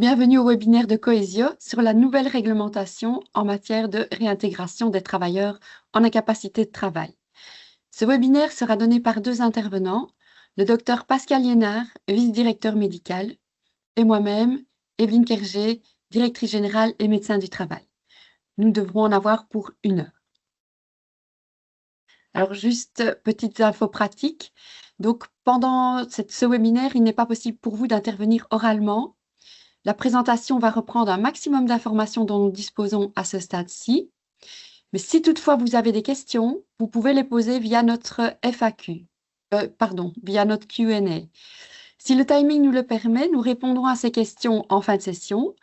Bienvenue au webinaire de Cohesio sur la nouvelle réglementation en matière de réintégration des travailleurs en incapacité de travail. Ce webinaire sera donné par deux intervenants, le docteur Pascal Liénard, vice-directeur médical, et moi-même, Evelyne Kergé, directrice générale et médecin du travail. Nous devrons en avoir pour 1 heure. Alors juste petites infos pratiques. Donc pendant ce webinaire, il n'est pas possible pour vous d'intervenir oralement. La présentation va reprendre un maximum d'informations dont nous disposons à ce stade-ci. Mais si toutefois vous avez des questions, vous pouvez les poser via notre FAQ, via notre Q&A. Si le timing nous le permet, nous répondrons à ces questions en fin de session.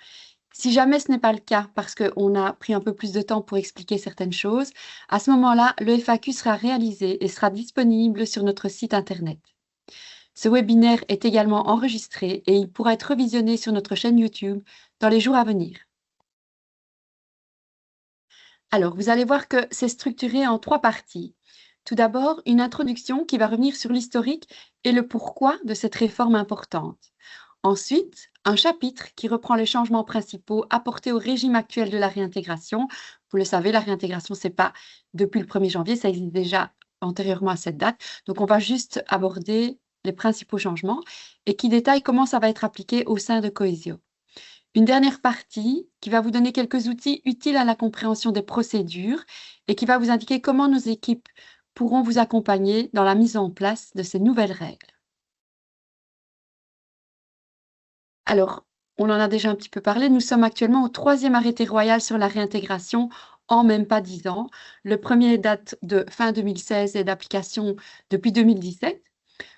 Si jamais ce n'est pas le cas, parce qu'on a pris un peu plus de temps pour expliquer certaines choses, à ce moment-là, le FAQ sera réalisé et sera disponible sur notre site Internet. Ce webinaire est également enregistré et il pourra être revisionné sur notre chaîne YouTube dans les jours à venir. Alors, vous allez voir que c'est structuré en 3 parties. Tout d'abord, une introduction qui va revenir sur l'historique et le pourquoi de cette réforme importante. Ensuite, un chapitre qui reprend les changements principaux apportés au régime actuel de la réintégration. Vous le savez, la réintégration, c'est pas depuis le 1er janvier, ça existe déjà antérieurement à cette date. Donc, on va juste aborder les principaux changements et qui détaille comment ça va être appliqué au sein de Cohesio. Une dernière partie qui va vous donner quelques outils utiles à la compréhension des procédures et qui va vous indiquer comment nos équipes pourront vous accompagner dans la mise en place de ces nouvelles règles. Alors, on en a déjà un petit peu parlé, nous sommes actuellement au 3e arrêté royal sur la réintégration en même pas 10 ans. Le premier date de fin 2016 et d'application depuis 2017.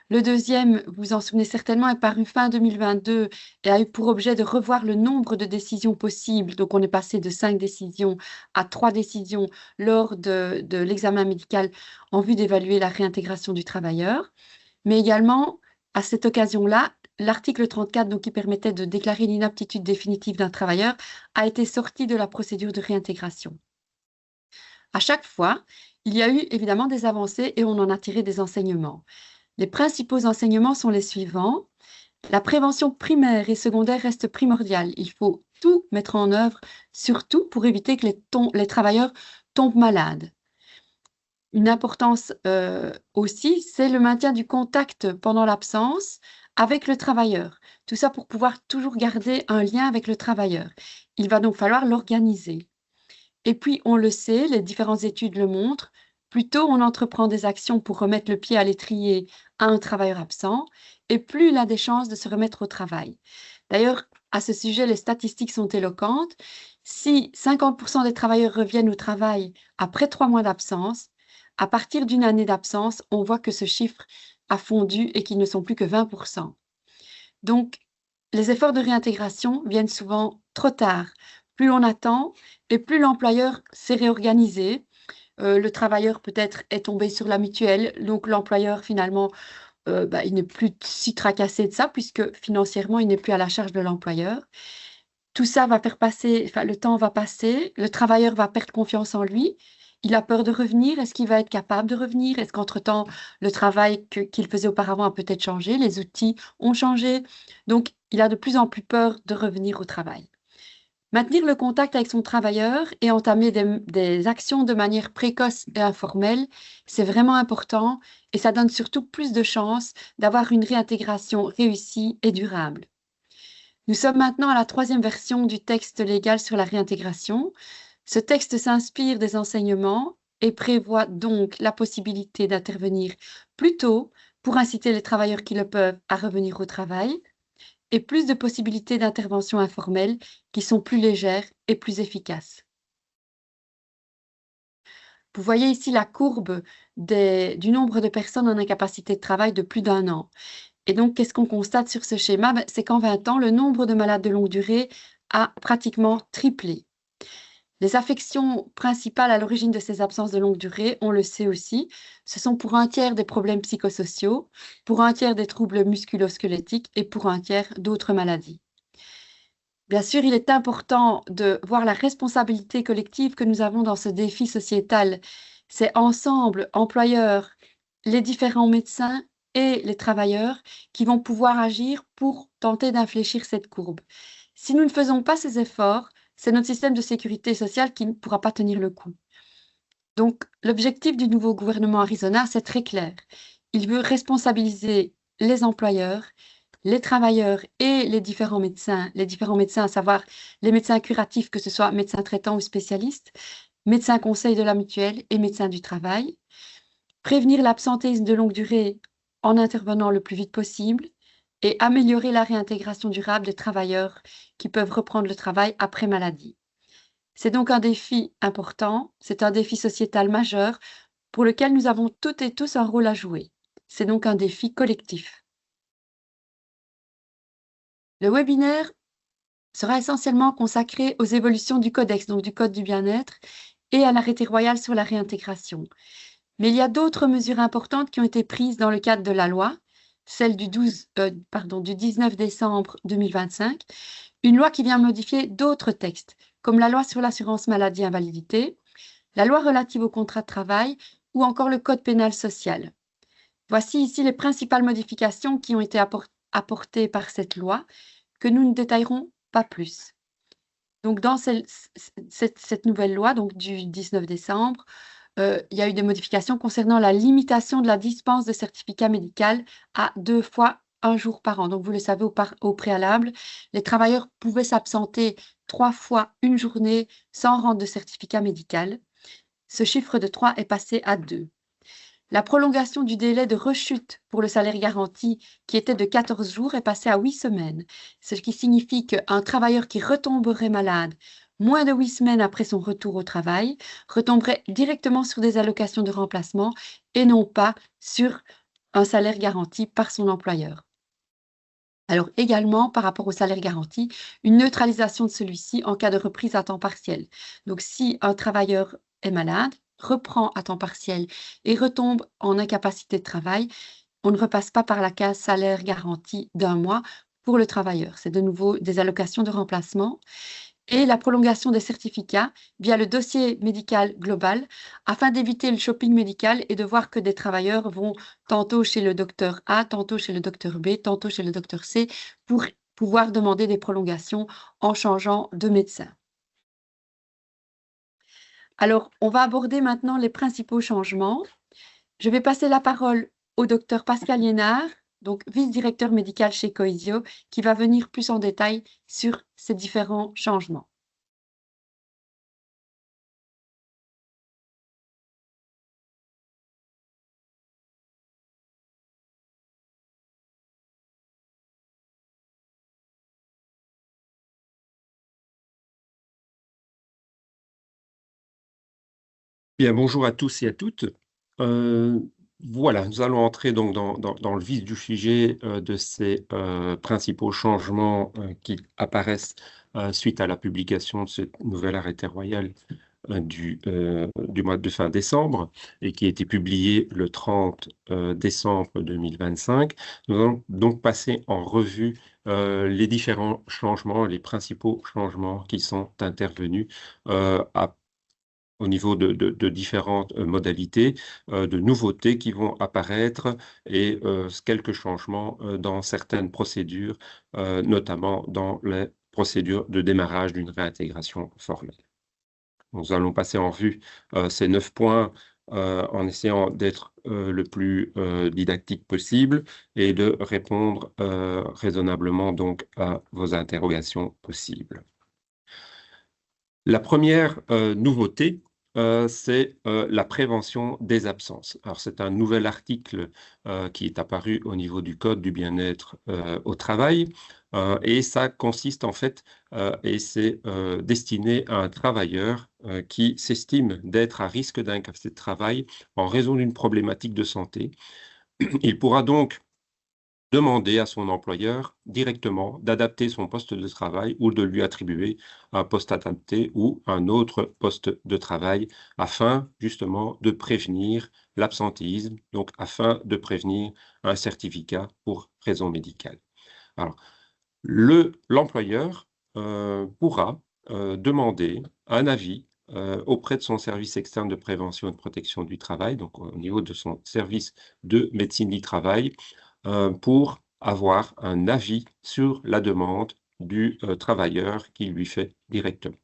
Le deuxième, vous vous en souvenez certainement, est paru fin 2022 et a eu pour objet de revoir le nombre de décisions possibles. Donc, on est passé de 5 décisions à 3 décisions lors de l'examen médical en vue d'évaluer la réintégration du travailleur. Mais également, à cette occasion-là, l'article 34, donc, qui permettait de déclarer l'inaptitude définitive d'un travailleur, a été sorti de la procédure de réintégration. À chaque fois, il y a eu évidemment des avancées et on en a tiré des enseignements. Les principaux enseignements sont les suivants. La prévention primaire et secondaire reste primordiale. Il faut tout mettre en œuvre, surtout pour éviter que les travailleurs tombent malades. Une importance aussi, c'est le maintien du contact pendant l'absence avec le travailleur. Tout ça pour pouvoir toujours garder un lien avec le travailleur. Il va donc falloir l'organiser. Et puis, on le sait, les différentes études le montrent, plus tôt on entreprend des actions pour remettre le pied à l'étrier à un travailleur absent, et plus il a des chances de se remettre au travail. D'ailleurs, à ce sujet, les statistiques sont éloquentes. Si 50% des travailleurs reviennent au travail après 3 mois d'absence, à partir d'une année d'absence, on voit que ce chiffre a fondu et qu'ils ne sont plus que 20%. Donc, les efforts de réintégration viennent souvent trop tard. Plus on attend et plus l'employeur s'est réorganisé. Le travailleur peut-être est tombé sur la mutuelle, donc l'employeur finalement, il n'est plus si tracassé de ça puisque financièrement, il n'est plus à la charge de l'employeur. Tout ça va faire passer, enfin le temps va passer, le travailleur va perdre confiance en lui. Il a peur de revenir. Est-ce qu'il va être capable de revenir? Est-ce qu'entre-temps, le travail qu'il faisait auparavant a peut-être changé? Les outils ont changé. Donc, il a de plus en plus peur de revenir au travail. Maintenir le contact avec son travailleur et entamer des actions de manière précoce et informelle, c'est vraiment important et ça donne surtout plus de chances d'avoir une réintégration réussie et durable. Nous sommes maintenant à la 3e version du texte légal sur la réintégration. Ce texte s'inspire des enseignements et prévoit donc la possibilité d'intervenir plus tôt pour inciter les travailleurs qui le peuvent à revenir au travail et plus de possibilités d'intervention informelle qui sont plus légères et plus efficaces. Vous voyez ici la courbe du nombre de personnes en incapacité de travail de plus d'1 an. Et donc, qu'est-ce qu'on constate sur ce schéma? C'est qu'en 20 ans, le nombre de malades de longue durée a pratiquement triplé. Les affections principales à l'origine de ces absences de longue durée, on le sait aussi, ce sont pour un tiers des problèmes psychosociaux, pour un tiers des troubles musculo-squelettiques et pour un tiers d'autres maladies. Bien sûr, il est important de voir la responsabilité collective que nous avons dans ce défi sociétal. C'est ensemble, employeurs, les différents médecins et les travailleurs qui vont pouvoir agir pour tenter d'infléchir cette courbe. Si nous ne faisons pas ces efforts, c'est notre système de sécurité sociale qui ne pourra pas tenir le coup. Donc, l'objectif du nouveau gouvernement Arizona, c'est très clair. Il veut responsabiliser les employeurs, les travailleurs et les différents médecins, à savoir les médecins curatifs, que ce soit médecins traitants ou spécialistes, médecins conseils de la mutuelle et médecins du travail, prévenir l'absentéisme de longue durée en intervenant le plus vite possible et améliorer la réintégration durable des travailleurs qui peuvent reprendre le travail après maladie. C'est donc un défi important, c'est un défi sociétal majeur pour lequel nous avons toutes et tous un rôle à jouer. C'est donc un défi collectif. Le webinaire sera essentiellement consacré aux évolutions du codex, donc du code du bien-être, et à l'arrêté royal sur la réintégration. Mais il y a d'autres mesures importantes qui ont été prises dans le cadre de la loi, celle du 19 décembre 2025, une loi qui vient modifier d'autres textes, comme la loi sur l'assurance maladie invalidité, la loi relative au contrat de travail ou encore le code pénal social. Voici ici les principales modifications qui ont été apportées par cette loi, que nous ne détaillerons pas plus. Donc dans cette nouvelle loi donc du 19 décembre, il y a eu des modifications concernant la limitation de la dispense de certificat médical à 2 fois 1 jour par an. Donc vous le savez au préalable, les travailleurs pouvaient s'absenter 3 fois une journée sans rendre de certificat médical. Ce chiffre de 3 est passé à 2. La prolongation du délai de rechute pour le salaire garanti, qui était de 14 jours, est passé à 8 semaines, ce qui signifie qu'un travailleur qui retomberait malade moins de 8 semaines après son retour au travail retomberait directement sur des allocations de remplacement et non pas sur un salaire garanti par son employeur. Alors également, par rapport au salaire garanti, une neutralisation de celui-ci en cas de reprise à temps partiel. Donc si un travailleur est malade, reprend à temps partiel et retombe en incapacité de travail, on ne repasse pas par la case salaire garanti d'un mois pour le travailleur. C'est de nouveau des allocations de remplacement et la prolongation des certificats via le dossier médical global afin d'éviter le shopping médical et de voir que des travailleurs vont tantôt chez le docteur A, tantôt chez le docteur B, tantôt chez le docteur C pour pouvoir demander des prolongations en changeant de médecin. Alors, on va aborder maintenant les principaux changements. Je vais passer la parole au docteur Pascal Liénard, donc vice-directeur médical chez Cohesio, qui va venir plus en détail sur ces différents changements. Bien, bonjour à tous et à toutes. Voilà, nous allons entrer donc dans le vif du sujet de ces principaux changements qui apparaissent suite à la publication de ce nouvel arrêté royal du mois de fin décembre et qui a été publié le 30 décembre 2025. Nous allons donc passer en revue les différents changements, les principaux changements qui sont intervenus au niveau de différentes modalités, de nouveautés qui vont apparaître et quelques changements dans certaines procédures, notamment dans les procédures de démarrage d'une réintégration formelle. Nous allons passer en revue ces 9 points en essayant d'être le plus didactique possible et de répondre raisonnablement donc à vos interrogations possibles. La première nouveauté, c'est la prévention des absences. Alors, c'est un nouvel article qui est apparu au niveau du Code du bien-être au travail et ça consiste en fait, et c'est destiné à un travailleur qui s'estime d'être à risque d'incapacité de travail en raison d'une problématique de santé. Il pourra donc demander à son employeur directement d'adapter son poste de travail ou de lui attribuer un poste adapté ou un autre poste de travail afin justement de prévenir l'absentéisme, donc afin de prévenir un certificat pour raison médicale. Alors, l'employeur pourra demander un avis auprès de son service externe de prévention et de protection du travail, donc au niveau de son service de médecine du travail, pour avoir un avis sur la demande du travailleur qui lui fait directement.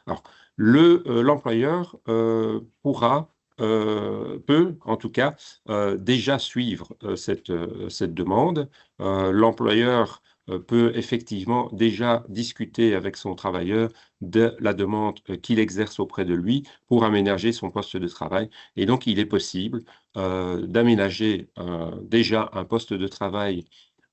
Alors, l'employeur peut en tout cas déjà suivre cette demande. L'employeur peut effectivement déjà discuter avec son travailleur de la demande qu'il exerce auprès de lui pour aménager son poste de travail. Et donc, il est possible d'aménager déjà un poste de travail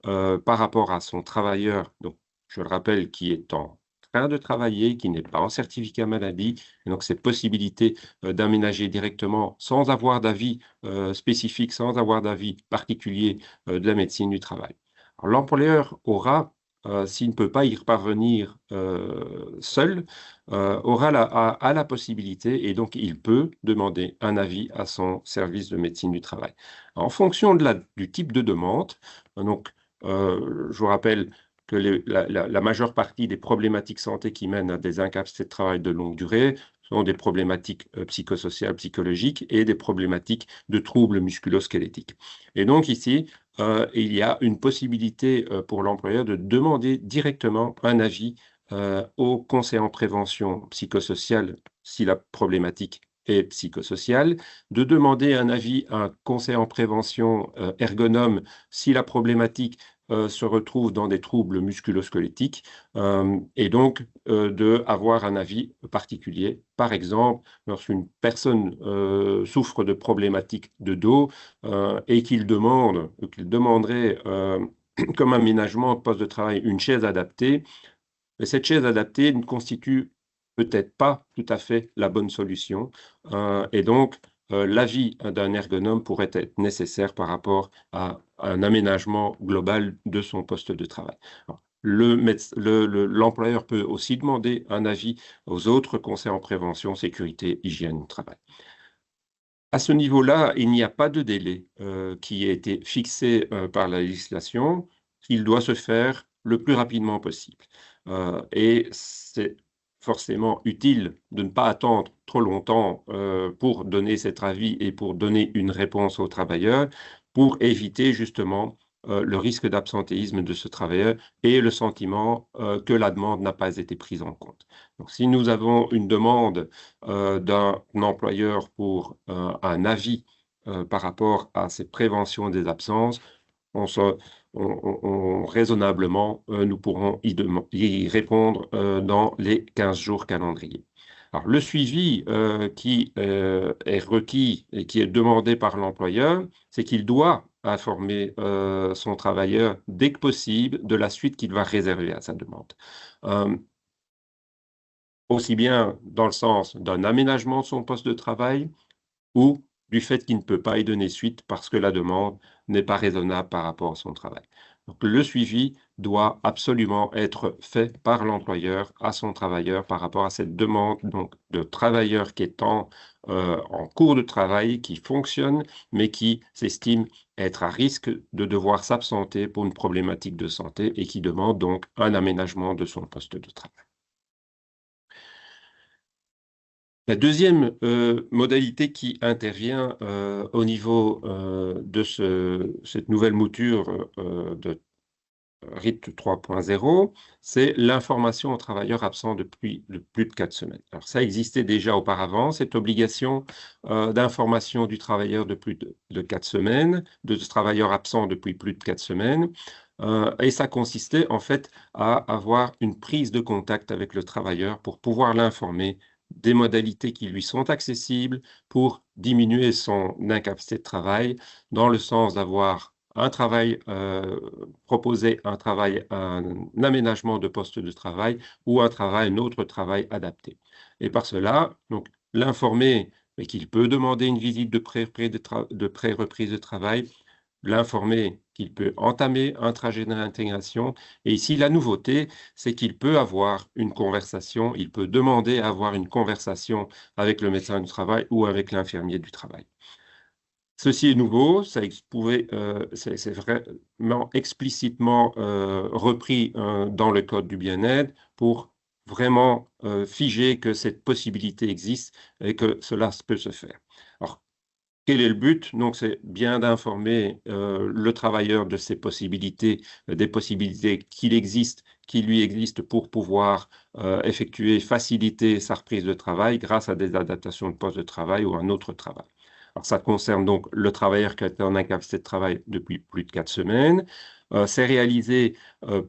par rapport à son travailleur, donc je le rappelle, qui est en train de travailler, qui n'est pas en certificat maladie, et donc cette possibilité d'aménager directement sans avoir d'avis spécifique, sans avoir d'avis particulier de la médecine du travail. L'employeur aura, s'il ne peut pas y parvenir seul, a la possibilité, et donc il peut demander un avis à son service de médecine du travail. En fonction du type de demande, donc je vous rappelle que la majeure partie des problématiques santé qui mènent à des incapacités de travail de longue durée sont des problématiques psychosociales, psychologiques et des problématiques de troubles musculo-squelettiques. Et donc ici, il y a une possibilité pour l'employeur de demander directement un avis au conseil en prévention psychosociale si la problématique est psychosociale, de demander un avis à un conseil en prévention ergonome si la problématique se retrouve dans des troubles musculo-squelettiques et donc d'avoir un avis particulier. Par exemple, lorsqu'une personne souffre de problématiques de dos et qu'il demanderait comme aménagement au poste de travail une chaise adaptée, mais cette chaise adaptée ne constitue peut-être pas tout à fait la bonne solution. Et donc, l'avis d'un ergonome pourrait être nécessaire par rapport à un aménagement global de son poste de travail. Alors, l'employeur peut aussi demander un avis aux autres conseils en prévention, sécurité, hygiène du travail. À ce niveau-là, il n'y a pas de délai qui a été fixé par la législation. Il doit se faire le plus rapidement possible. Et c'est forcément utile de ne pas attendre trop longtemps pour donner cet avis et pour donner une réponse au travailleur, pour éviter justement le risque d'absentéisme de ce travailleur et le sentiment que la demande n'a pas été prise en compte. Donc, si nous avons une demande d'un employeur pour un avis par rapport à cette prévention des absences, raisonnablement, nous pourrons y répondre dans les 15 jours calendriers. Alors, le suivi qui est requis et qui est demandé par l'employeur, c'est qu'il doit informer son travailleur dès que possible de la suite qu'il va réserver à sa demande. Aussi bien dans le sens d'un aménagement de son poste de travail ou du fait qu'il ne peut pas y donner suite parce que la demande n'est pas raisonnable par rapport à son travail. Donc, le suivi doit absolument être fait par l'employeur à son travailleur par rapport à cette demande donc, de travailleur qui est en cours de travail, qui fonctionne, mais qui s'estime être à risque de devoir s'absenter pour une problématique de santé et qui demande donc un aménagement de son poste de travail. La deuxième modalité qui intervient au niveau de cette nouvelle mouture de RIT 3.0, c'est l'information aux travailleurs absents depuis plus de 4 semaines. Alors ça existait déjà auparavant, cette obligation d'information du travailleur de plus de 4 semaines, de ce travailleur absent depuis plus de 4 semaines, et ça consistait en fait à avoir une prise de contact avec le travailleur pour pouvoir l'informer des modalités qui lui sont accessibles pour diminuer son incapacité de travail, dans le sens d'avoir un travail, proposer un travail, un aménagement de poste de travail ou un autre travail adapté. Et par cela, donc, l'informer qu'il peut demander une visite de pré-reprise de travail, l'informer qu'il peut entamer un trajet de réintégration. Et ici, la nouveauté, c'est qu'il peut avoir une conversation, il peut demander à avoir une conversation avec le médecin du travail ou avec l'infirmier du travail. Ceci est nouveau, c'est vraiment explicitement repris dans le Code du bien-être pour vraiment figer que cette possibilité existe et que cela peut se faire. Alors, Quel est le but? Donc, c'est bien d'informer le travailleur de ses possibilités, des possibilités qui lui existent pour pouvoir effectuer, faciliter sa reprise de travail grâce à des adaptations de poste de travail ou un autre travail. Alors, ça concerne donc le travailleur qui a été en incapacité de travail depuis plus de 4 semaines. C'est réalisé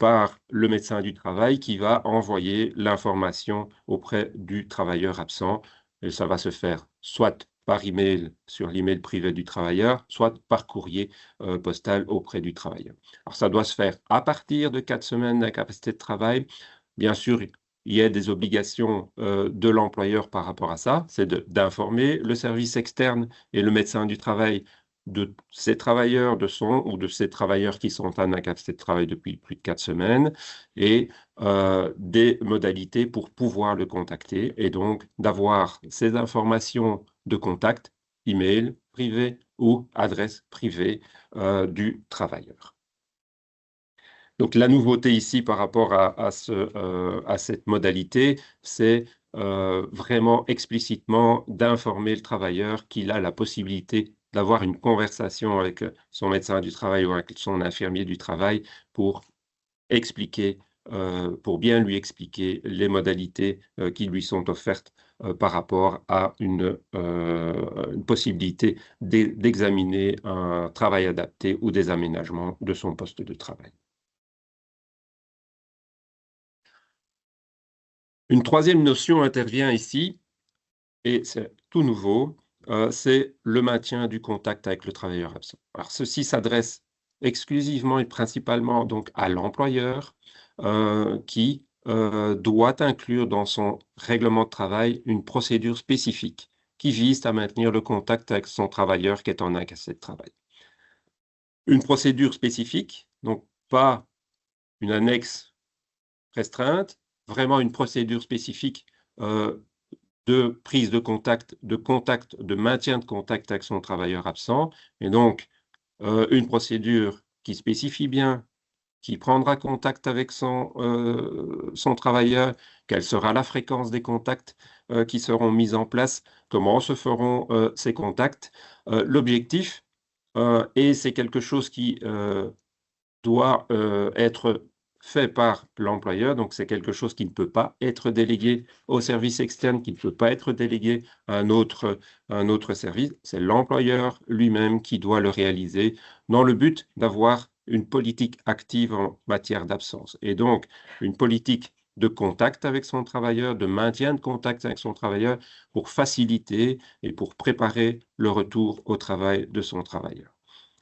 par le médecin du travail qui va envoyer l'information auprès du travailleur absent. Et ça va se faire soit par email sur l'email privé du travailleur, soit par courrier postal auprès du travailleur. Alors, ça doit se faire à partir de 4 semaines d'incapacité de travail. Bien sûr, il y a des obligations de l'employeur par rapport à ça, c'est d'informer le service externe et le médecin du travail de ces travailleurs, de son ou de ces travailleurs qui sont en incapacité de travail depuis plus de 4 semaines et des modalités pour pouvoir le contacter et donc d'avoir ces informations de contact, email privé ou adresse privée du travailleur. Donc la nouveauté ici par rapport à cette modalité, c'est vraiment explicitement d'informer le travailleur qu'il a la possibilité d'avoir une conversation avec son médecin du travail ou avec son infirmier du travail pour expliquer, pour bien lui expliquer les modalités qui lui sont offertes par rapport à une possibilité d'examiner un travail adapté ou des aménagements de son poste de travail. Une troisième notion intervient ici, et c'est tout nouveau, c'est le maintien du contact avec le travailleur absent. Alors, ceci s'adresse exclusivement et principalement donc à l'employeur qui doit inclure dans son règlement de travail une procédure spécifique qui vise à maintenir le contact avec son travailleur qui est en incapacité de travail. Une procédure spécifique, donc pas une annexe restreinte, vraiment une procédure spécifique de prise de contact, de maintien de contact avec son travailleur absent. Et donc, une procédure qui spécifie bien, qui prendra contact avec son travailleur, quelle sera la fréquence des contacts qui seront mis en place, comment se feront ces contacts. L'objectif, et c'est quelque chose qui doit être fait par l'employeur, donc c'est quelque chose qui ne peut pas être délégué au service externe, qui ne peut pas être délégué à un autre service, c'est l'employeur lui-même qui doit le réaliser dans le but d'avoir une politique active en matière d'absence. Et donc, une politique de contact avec son travailleur, de maintien de contact avec son travailleur pour faciliter et pour préparer le retour au travail de son travailleur.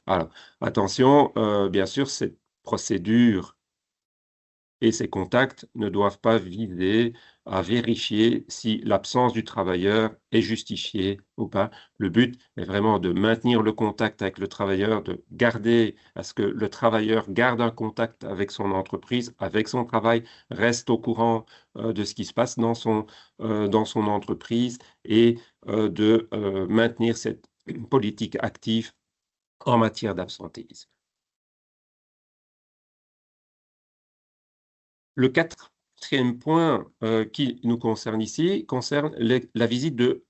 Alors, attention, bien sûr, cette procédure et ces contacts ne doivent pas viser à vérifier si l'absence du travailleur est justifiée ou pas. Le but est vraiment de maintenir le contact avec le travailleur, de garder à ce que le travailleur garde un contact avec son entreprise, avec son travail, reste au courant de ce qui se passe dans son entreprise et de maintenir cette politique active en matière d'absentéisme. Le quatrième point qui nous concerne ici concerne la visite de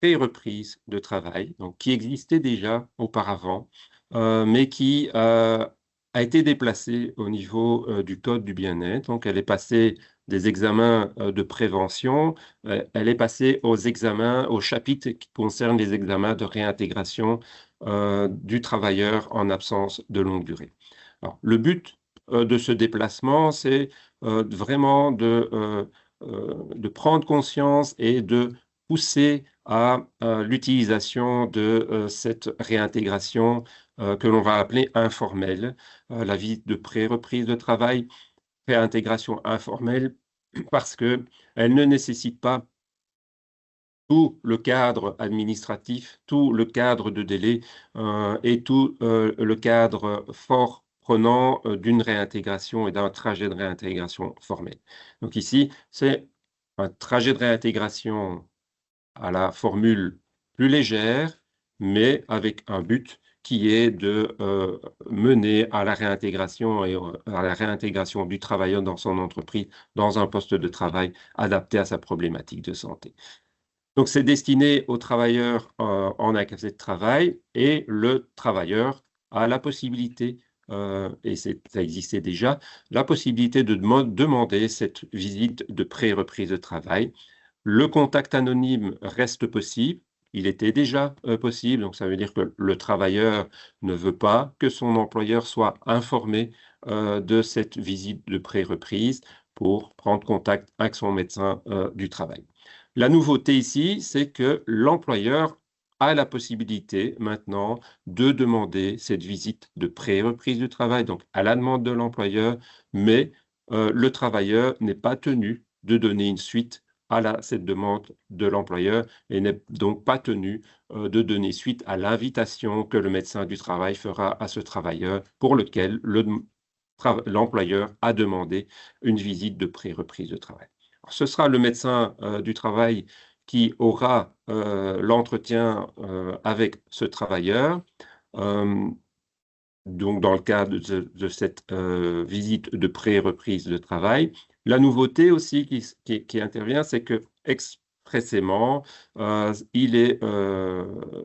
pré-reprise de travail, donc qui existait déjà auparavant, mais qui a été déplacée au niveau du Code du bien-être. Donc, elle est passée des examens de prévention, elle est passée aux examens, au chapitre qui concerne les examens de réintégration du travailleur en absence de longue durée. Alors, le but de ce déplacement, c'est vraiment de prendre conscience et de pousser à l'utilisation de cette réintégration que l'on va appeler informelle, la visite de pré-reprise de travail, réintégration informelle, parce qu'elle ne nécessite pas tout le cadre administratif, tout le cadre de délai et tout le cadre fort prenant d'une réintégration et d'un trajet de réintégration formel. Donc ici, c'est un trajet de réintégration à la formule plus légère, mais avec un but qui est de mener à la réintégration et à la réintégration du travailleur dans son entreprise, dans un poste de travail adapté à sa problématique de santé. Donc, c'est destiné aux travailleurs en incapacité de travail et le travailleur a la possibilité, et ça existait déjà, la possibilité de demander cette visite de pré-reprise de travail. Le contact anonyme reste possible. Il était déjà possible, donc ça veut dire que le travailleur ne veut pas que son employeur soit informé de cette visite de pré-reprise pour prendre contact avec son médecin du travail. La nouveauté ici, c'est que l'employeur a la possibilité maintenant de demander cette visite de pré-reprise du travail, donc à la demande de l'employeur, mais le travailleur n'est pas tenu de donner une suite à cette demande de l'employeur et n'est donc pas tenu de donner suite à l'invitation que le médecin du travail fera à ce travailleur pour lequel l'employeur a demandé une visite de pré-reprise de travail. Alors, ce sera le médecin du travail qui aura l'entretien avec ce travailleur. Donc, dans le cadre de cette visite de pré-reprise de travail. La nouveauté aussi qui intervient, c'est que expressément, il est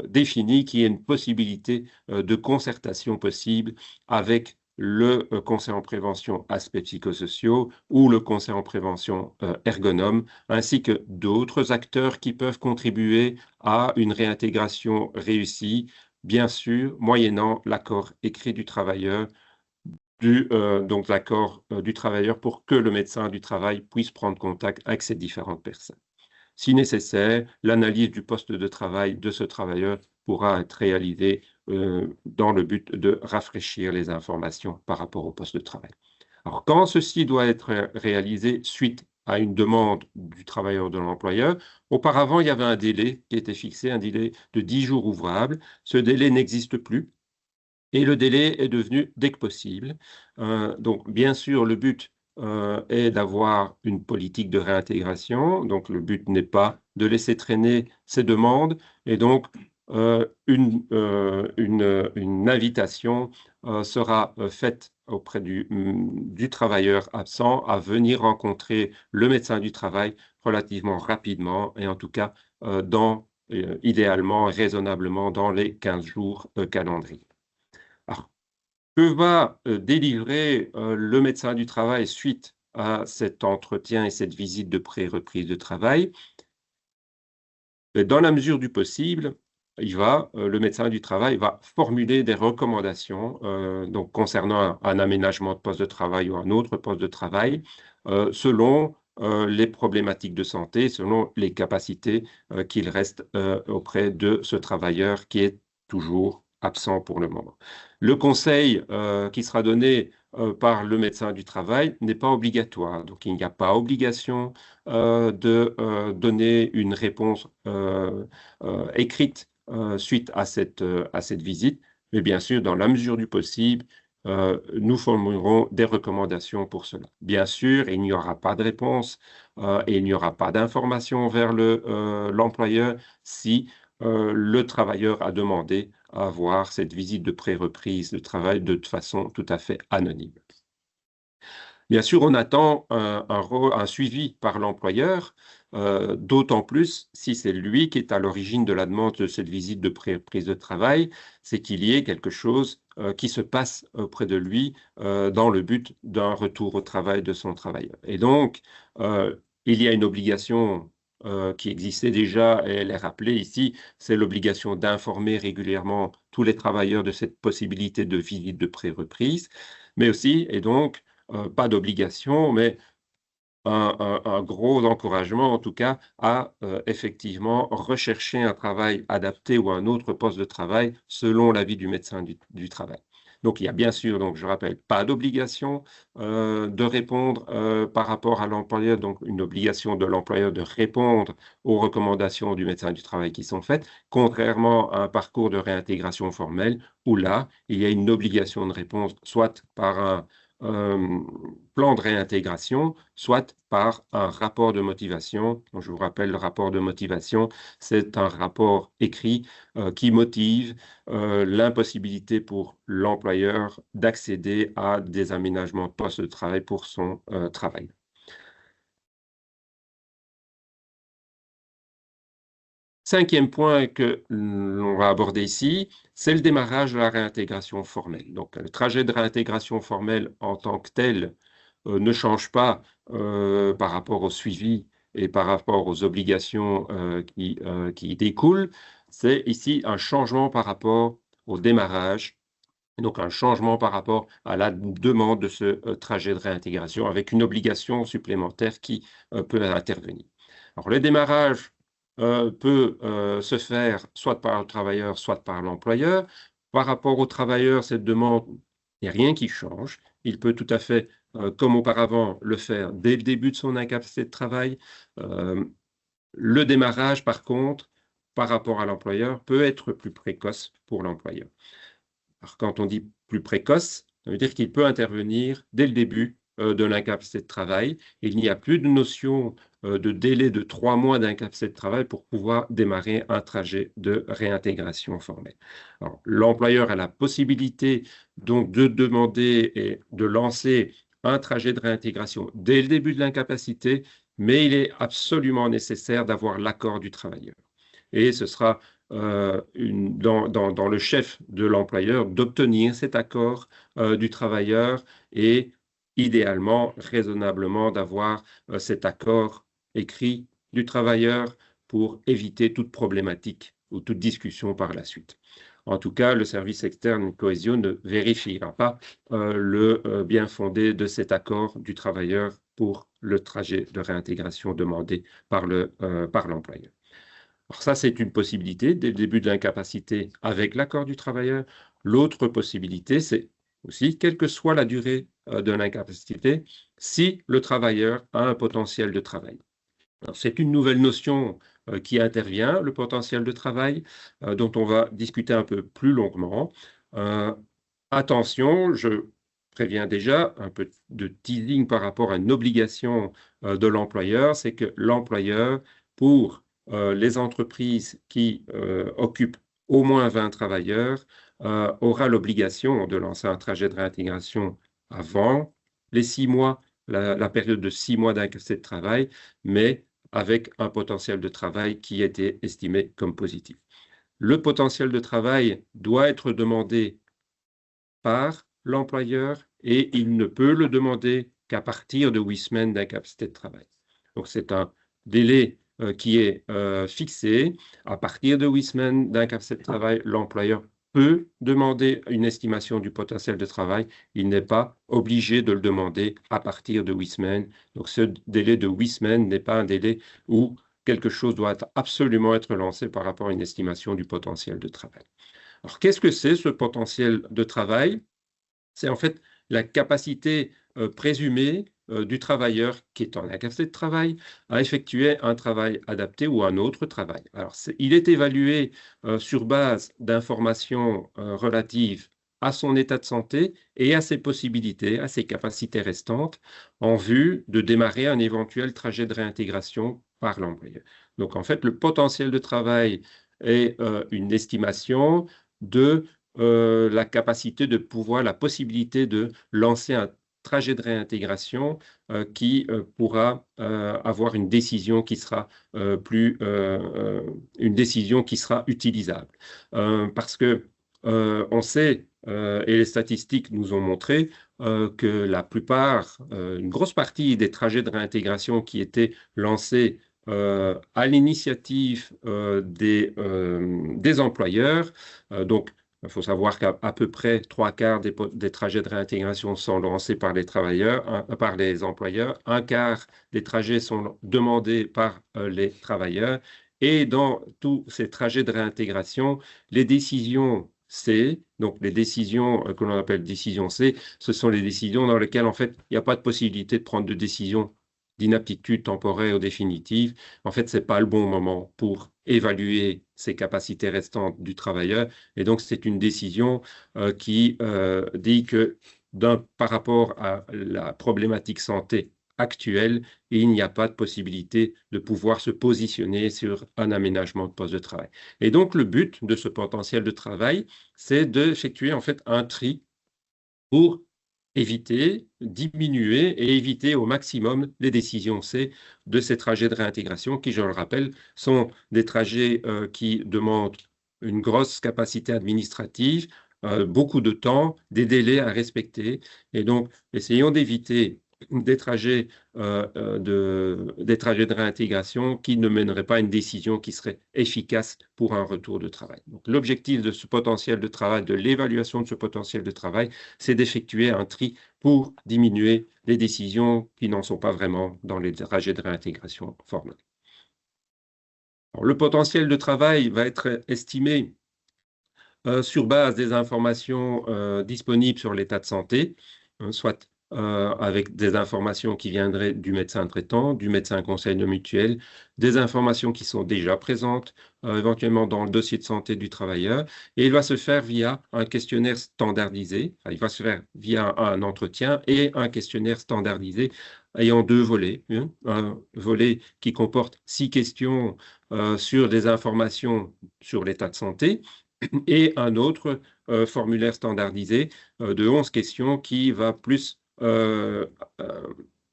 défini qu'il y a une possibilité de concertation possible avec le conseil en prévention aspects psychosociaux ou le conseil en prévention ergonome, ainsi que d'autres acteurs qui peuvent contribuer à une réintégration réussie, bien sûr, moyennant l'accord écrit du travailleur, donc l'accord du travailleur pour que le médecin du travail puisse prendre contact avec ces différentes personnes. Si nécessaire, l'analyse du poste de travail de ce travailleur pourra être réalisée dans le but de rafraîchir les informations par rapport au poste de travail. Alors, quand ceci doit être réalisé suite à une demande du travailleur ou de l'employeur, auparavant, il y avait un délai qui était fixé, un délai de 10 jours ouvrables. Ce délai n'existe plus et le délai est devenu dès que possible. Donc, bien sûr, le but est d'avoir une politique de réintégration. Donc, le but n'est pas de laisser traîner ces demandes et donc une invitation sera faite auprès du travailleur absent à venir rencontrer le médecin du travail relativement rapidement et en tout cas idéalement, raisonnablement dans les 15 jours calendrier. Alors, que va délivrer le médecin du travail suite à cet entretien et cette visite de pré-reprise de travail? Dans la mesure du possible, le médecin du travail va formuler des recommandations donc concernant un aménagement de poste de travail ou un autre poste de travail selon les problématiques de santé, selon les capacités qu'il reste auprès de ce travailleur qui est toujours absent pour le moment. Le conseil qui sera donné par le médecin du travail n'est pas obligatoire, donc il n'y a pas obligation de donner une réponse écrite suite à cette visite. Mais bien sûr, dans la mesure du possible, nous formulerons des recommandations pour cela. Bien sûr, il n'y aura pas de réponse et il n'y aura pas d'information vers l'employeur si le travailleur a demandé à avoir cette visite de pré-reprise de travail de façon tout à fait anonyme. Bien sûr, on attend un suivi par l'employeur, d'autant plus si c'est lui qui est à l'origine de la demande de cette visite de prise de travail, c'est qu'il y ait quelque chose qui se passe auprès de lui dans le but d'un retour au travail de son travailleur. Et donc, il y a une obligation qui existait déjà, et elle est rappelée ici, c'est l'obligation d'informer régulièrement tous les travailleurs de cette possibilité de visite de pré-reprise, mais aussi, et donc, pas d'obligation, mais un gros encouragement, en tout cas, à effectivement rechercher un travail adapté ou un autre poste de travail selon l'avis du médecin du travail. Donc, il y a bien sûr, donc, je rappelle, pas d'obligation de répondre par rapport à l'employeur, donc une obligation de l'employeur de répondre aux recommandations du médecin du travail qui sont faites, contrairement à un parcours de réintégration formelle où là, il y a une obligation de réponse, soit par un plan de réintégration, soit par un rapport de motivation. Donc, je vous rappelle, le rapport de motivation, c'est un rapport écrit qui motive l'impossibilité pour l'employeur d'accéder à des aménagements de poste de travail pour son travail. Cinquième point que l'on va aborder ici, c'est le démarrage de la réintégration formelle. Donc, le trajet de réintégration formelle en tant que tel ne change pas par rapport au suivi et par rapport aux obligations qui découlent. C'est ici un changement par rapport au démarrage, donc un changement par rapport à la demande de ce trajet de réintégration avec une obligation supplémentaire qui peut intervenir. Alors, le démarrage peut se faire soit par le travailleur, soit par l'employeur. Par rapport au travailleur, cette demande, il n'y a rien qui change. Il peut tout à fait, comme auparavant, le faire dès le début de son incapacité de travail. Euh, le démarrage, par contre, par rapport à l'employeur, peut être plus précoce pour l'employeur. Alors, quand on dit plus précoce, ça veut dire qu'il peut intervenir dès le début de l'incapacité de travail. Il n'y a plus de notion de délai de 3 mois d'incapacité de travail pour pouvoir démarrer un trajet de réintégration formelle. L'employeur a la possibilité donc de demander et de lancer un trajet de réintégration dès le début de l'incapacité, mais il est absolument nécessaire d'avoir l'accord du travailleur. Et ce sera dans le chef de l'employeur d'obtenir cet accord du travailleur et idéalement, raisonnablement, d'avoir cet accord écrit du travailleur pour éviter toute problématique ou toute discussion par la suite. En tout cas, le service externe Cohesio ne vérifiera pas le bien fondé de cet accord du travailleur pour le trajet de réintégration demandé par l'employeur. Alors ça, c'est une possibilité dès le début de l'incapacité avec l'accord du travailleur. L'autre possibilité, c'est aussi, quelle que soit la durée de l'incapacité, si le travailleur a un potentiel de travail. C'est une nouvelle notion qui intervient, le potentiel de travail, dont on va discuter un peu plus longuement. Attention, je préviens déjà un peu de teasing par rapport à une obligation de l'employeur, c'est que l'employeur, pour les entreprises qui occupent au moins 20 travailleurs, aura l'obligation de lancer un trajet de réintégration avant les 6 mois, la période de 6 mois d'incapacité de travail, mais avec un potentiel de travail qui était estimé comme positif. Le potentiel de travail doit être demandé par l'employeur et il ne peut le demander qu'à partir de 8 semaines d'incapacité de travail. Donc, c'est un délai qui est fixé. À partir de 8 semaines d'incapacité de travail, l'employeur peut demander une estimation du potentiel de travail. Il n'est pas obligé de le demander à partir de 8 semaines. Donc, ce délai de 8 semaines n'est pas un délai où quelque chose doit absolument être lancé par rapport à une estimation du potentiel de travail. Alors, qu'est-ce que c'est ce potentiel de travail? C'est en fait la capacité présumée du travailleur qui est en incapacité de travail à effectuer un travail adapté ou un autre travail. Alors, il est évalué sur base d'informations relatives à son état de santé et à ses possibilités, à ses capacités restantes, en vue de démarrer un éventuel trajet de réintégration par l'employeur. Donc, en fait, le potentiel de travail est une estimation de la capacité de pouvoir, la possibilité de lancer un trajet de réintégration qui pourra avoir une décision qui sera une décision qui sera utilisable. Parce que on sait, et les statistiques nous ont montré, que la plupart, une grosse partie des trajets de réintégration qui étaient lancés à l'initiative des employeurs, donc il faut savoir qu'à peu près 3/4 des trajets de réintégration sont lancés par les travailleurs, par les employeurs. 1/4 des trajets sont demandés par les travailleurs. Et dans tous ces trajets de réintégration, les décisions C, donc les décisions que l'on appelle décisions C, ce sont les décisions dans lesquelles, en fait, il n'y a pas de possibilité de prendre de décision d'inaptitude temporaire ou définitive. En fait, ce n'est pas le bon moment pour évaluer ces capacités restantes du travailleur. Et donc, c'est une décision qui dit que par rapport à la problématique santé actuelle, il n'y a pas de possibilité de pouvoir se positionner sur un aménagement de poste de travail. Et donc, le but de ce potentiel de travail, c'est d'effectuer en fait un tri pour éviter, diminuer et éviter au maximum les décisions C de ces trajets de réintégration qui, je le rappelle, sont des trajets qui demandent une grosse capacité administrative, beaucoup de temps, des délais à respecter. Et donc, essayons d'éviter des trajets de réintégration qui ne mèneraient pas à une décision qui serait efficace pour un retour de travail. Donc, l'objectif de ce potentiel de travail, de l'évaluation de ce potentiel de travail, c'est d'effectuer un tri pour diminuer les décisions qui n'en sont pas vraiment dans les trajets de réintégration formels. Alors, le potentiel de travail va être estimé sur base des informations disponibles sur l'état de santé, soit avec des informations qui viendraient du médecin traitant, du médecin conseil de mutuelle, des informations qui sont déjà présentes éventuellement dans le dossier de santé du travailleur, et il va se faire via un questionnaire standardisé, enfin, il va se faire via un entretien et un questionnaire standardisé ayant deux volets, hein. Un volet qui comporte 6 questions sur des informations sur l'état de santé, et un autre formulaire standardisé de 11 questions qui va plus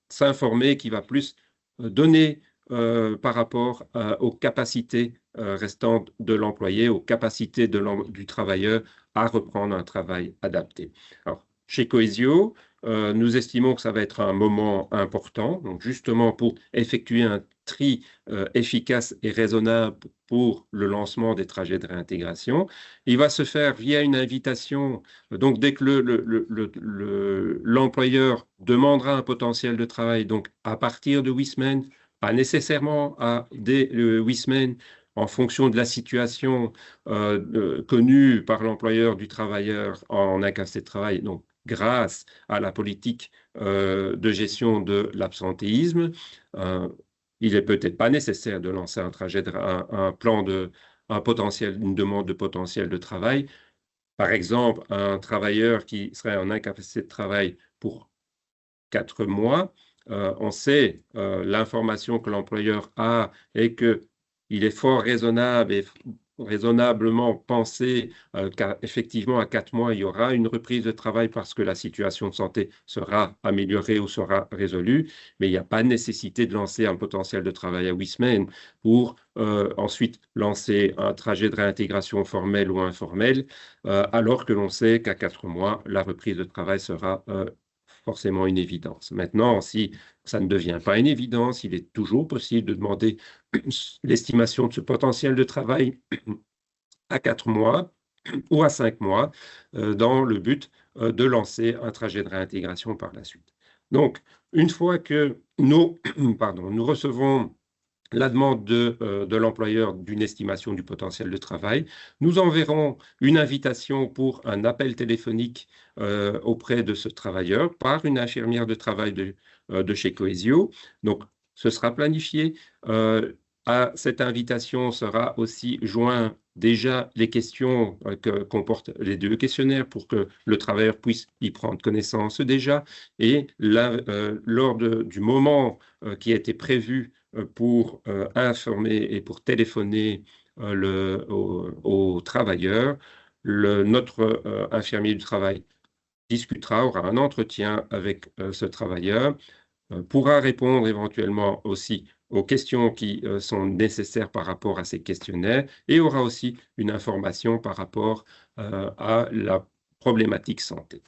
s'informer, qui va plus donner par rapport aux capacités restantes de l'employé, aux capacités du travailleur à reprendre un travail adapté. Alors, chez Coesio, nous estimons que ça va être un moment important, donc justement pour effectuer un tri efficace et raisonnable pour le lancement des trajets de réintégration. Il va se faire via une invitation. Donc, dès que l'employeur demandera un potentiel de travail, donc à partir de 8 semaines, pas nécessairement dès 8 semaines, en fonction de la situation connue par l'employeur du travailleur en incapacité de travail, donc grâce à la politique de gestion de l'absentéisme, il n'est peut-être pas nécessaire de lancer un plan une demande de potentiel de travail. Par exemple, un travailleur qui serait en incapacité de travail pour 4 mois, on sait l'information que l'employeur a et qu'il est fort raisonnable et raisonnablement pensé qu'effectivement à 4 mois, il y aura une reprise de travail parce que la situation de santé sera améliorée ou sera résolue, mais il n'y a pas nécessité de lancer un potentiel de travail à 8 semaines pour ensuite lancer un trajet de réintégration formel ou informel, alors que l'on sait qu'à 4 mois, la reprise de travail sera forcément une évidence. Maintenant, si ça ne devient pas une évidence, il est toujours possible de demander l'estimation de ce potentiel de travail à 4 mois ou à 5 mois dans le but de lancer un trajet de réintégration par la suite. Donc, une fois que nous recevons la demande de l'employeur d'une estimation du potentiel de travail, nous enverrons une invitation pour un appel téléphonique auprès de ce travailleur par une infirmière de travail de chez Coesio. Donc, ce sera planifié. À cette invitation sera aussi joint déjà les questions que comportent les deux questionnaires pour que le travailleur puisse y prendre connaissance déjà. Et là, lors du moment qui a été prévu pour informer et pour téléphoner aux travailleurs, notre infirmier du travail discutera, aura un entretien avec ce travailleur, pourra répondre éventuellement aussi aux questions qui sont nécessaires par rapport à ces questionnaires et aura aussi une information par rapport à la problématique santé.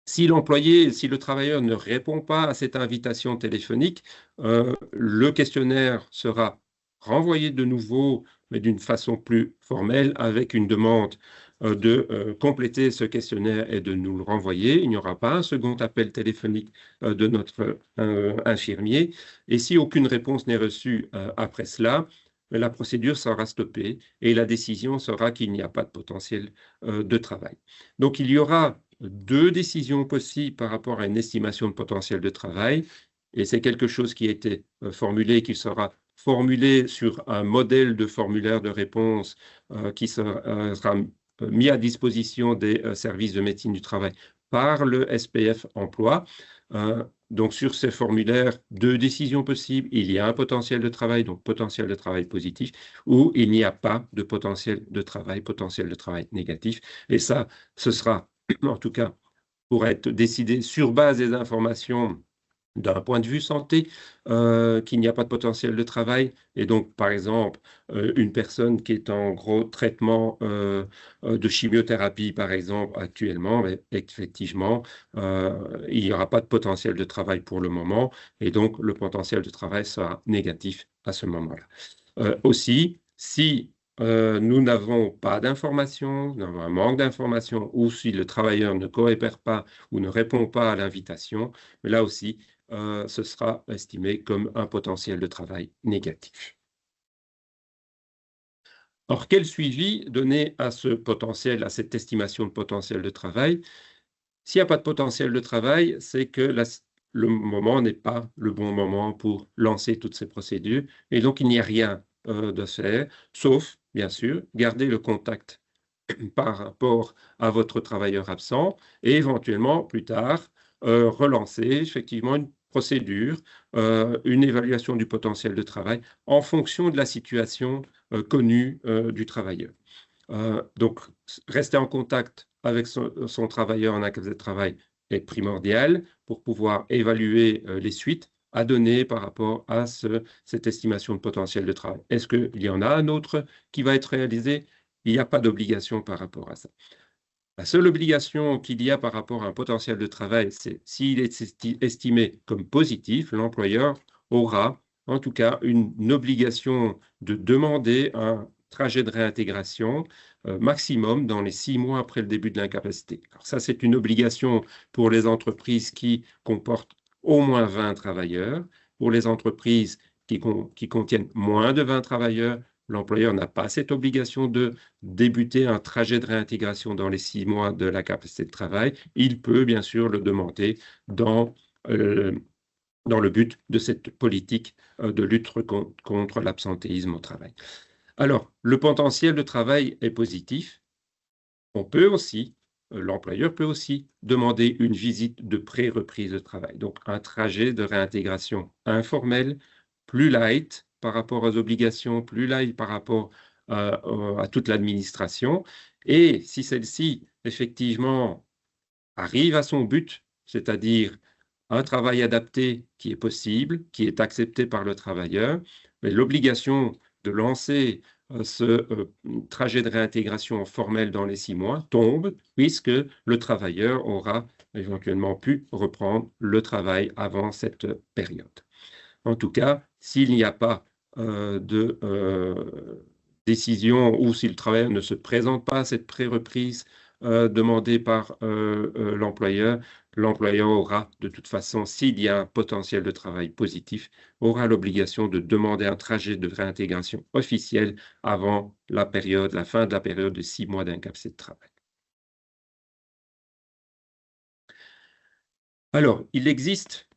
Si le travailleur ne répond pas à cette invitation téléphonique, le questionnaire sera renvoyé de nouveau, mais d'une façon plus formelle, avec une demande de compléter ce questionnaire et de nous le renvoyer. Il n'y aura pas un second appel téléphonique de notre infirmier. Et si aucune réponse n'est reçue après cela, la procédure sera stoppée et la décision sera qu'il n'y a pas de potentiel de travail. Donc, il y aura 2 décisions possibles par rapport à une estimation de potentiel de travail, et c'est quelque chose qui a été formulé, qui sera formulé sur un modèle de formulaire de réponse qui sera mis à disposition des services de médecine du travail par le SPF Emploi. Donc, sur ces formulaires, 2 décisions possibles. Il y a un potentiel de travail, donc potentiel de travail positif, ou il n'y a pas de potentiel de travail négatif. Et ça, ce sera en tout cas pourra être décidé sur base des informations d'un point de vue santé, qu'il n'y a pas de potentiel de travail. Et donc, par exemple, une personne qui est en gros traitement de chimiothérapie, par exemple, actuellement, mais effectivement, il n'y aura pas de potentiel de travail pour le moment. Et donc, le potentiel de travail sera négatif à ce moment-là. Aussi, si nous n'avons pas d'informations, nous avons un manque d'informations, ou si le travailleur ne coopère pas ou ne répond pas à l'invitation, là aussi, ce sera estimé comme un potentiel de travail négatif. Or, quel suivi donner à ce potentiel, à cette estimation de potentiel de travail? S'il n'y a pas de potentiel de travail, c'est que le moment n'est pas le bon moment pour lancer toutes ces procédures, et donc il n'y a rien de faire, sauf, bien sûr, garder le contact par rapport à votre travailleur absent et éventuellement, plus tard, relancer effectivement une procédure, une évaluation du potentiel de travail en fonction de la situation connue du travailleur. Donc, rester en contact avec son travailleur en accès de travail est primordial pour pouvoir évaluer les suites à donner par rapport à cette estimation de potentiel de travail. Est-ce qu'il y en a un autre qui va être réalisé? Il n'y a pas d'obligation par rapport à ça. La seule obligation qu'il y a par rapport à un potentiel de travail, c'est s'il est estimé comme positif, l'employeur aura en tout cas une obligation de demander un trajet de réintégration maximum dans les 6 mois après le début de l'incapacité. Alors ça, c'est une obligation pour les entreprises qui comportent au moins 20 travailleurs. Pour les entreprises qui contiennent moins de 20 travailleurs, l'employeur n'a pas cette obligation de débuter un trajet de réintégration dans les 6 mois de la capacité de travail. Il peut bien sûr le demander dans le but de cette politique de lutte contre l'absentéisme au travail. Alors, le potentiel de travail est positif. On peut aussi, l'employeur peut aussi demander une visite de pré-reprise de travail, donc un trajet de réintégration informel, plus light par rapport aux obligations, plus light par rapport à toute l'administration. Et si celle-ci, effectivement, arrive à son but, c'est-à-dire un travail adapté qui est possible, qui est accepté par le travailleur, mais l'obligation de lancer ce trajet de réintégration formel dans les 6 mois tombe, puisque le travailleur aura éventuellement pu reprendre le travail avant cette période. En tout cas, s'il n'y a pas de décision ou si le travailleur ne se présente pas à cette pré-reprise demandée par l'employeur, l'employeur aura de toute façon, s'il y a un potentiel de travail positif, aura l'obligation de demander un trajet de réintégration officiel avant la fin de la période de 6 mois d'incapacité de travail. Alors, il existe,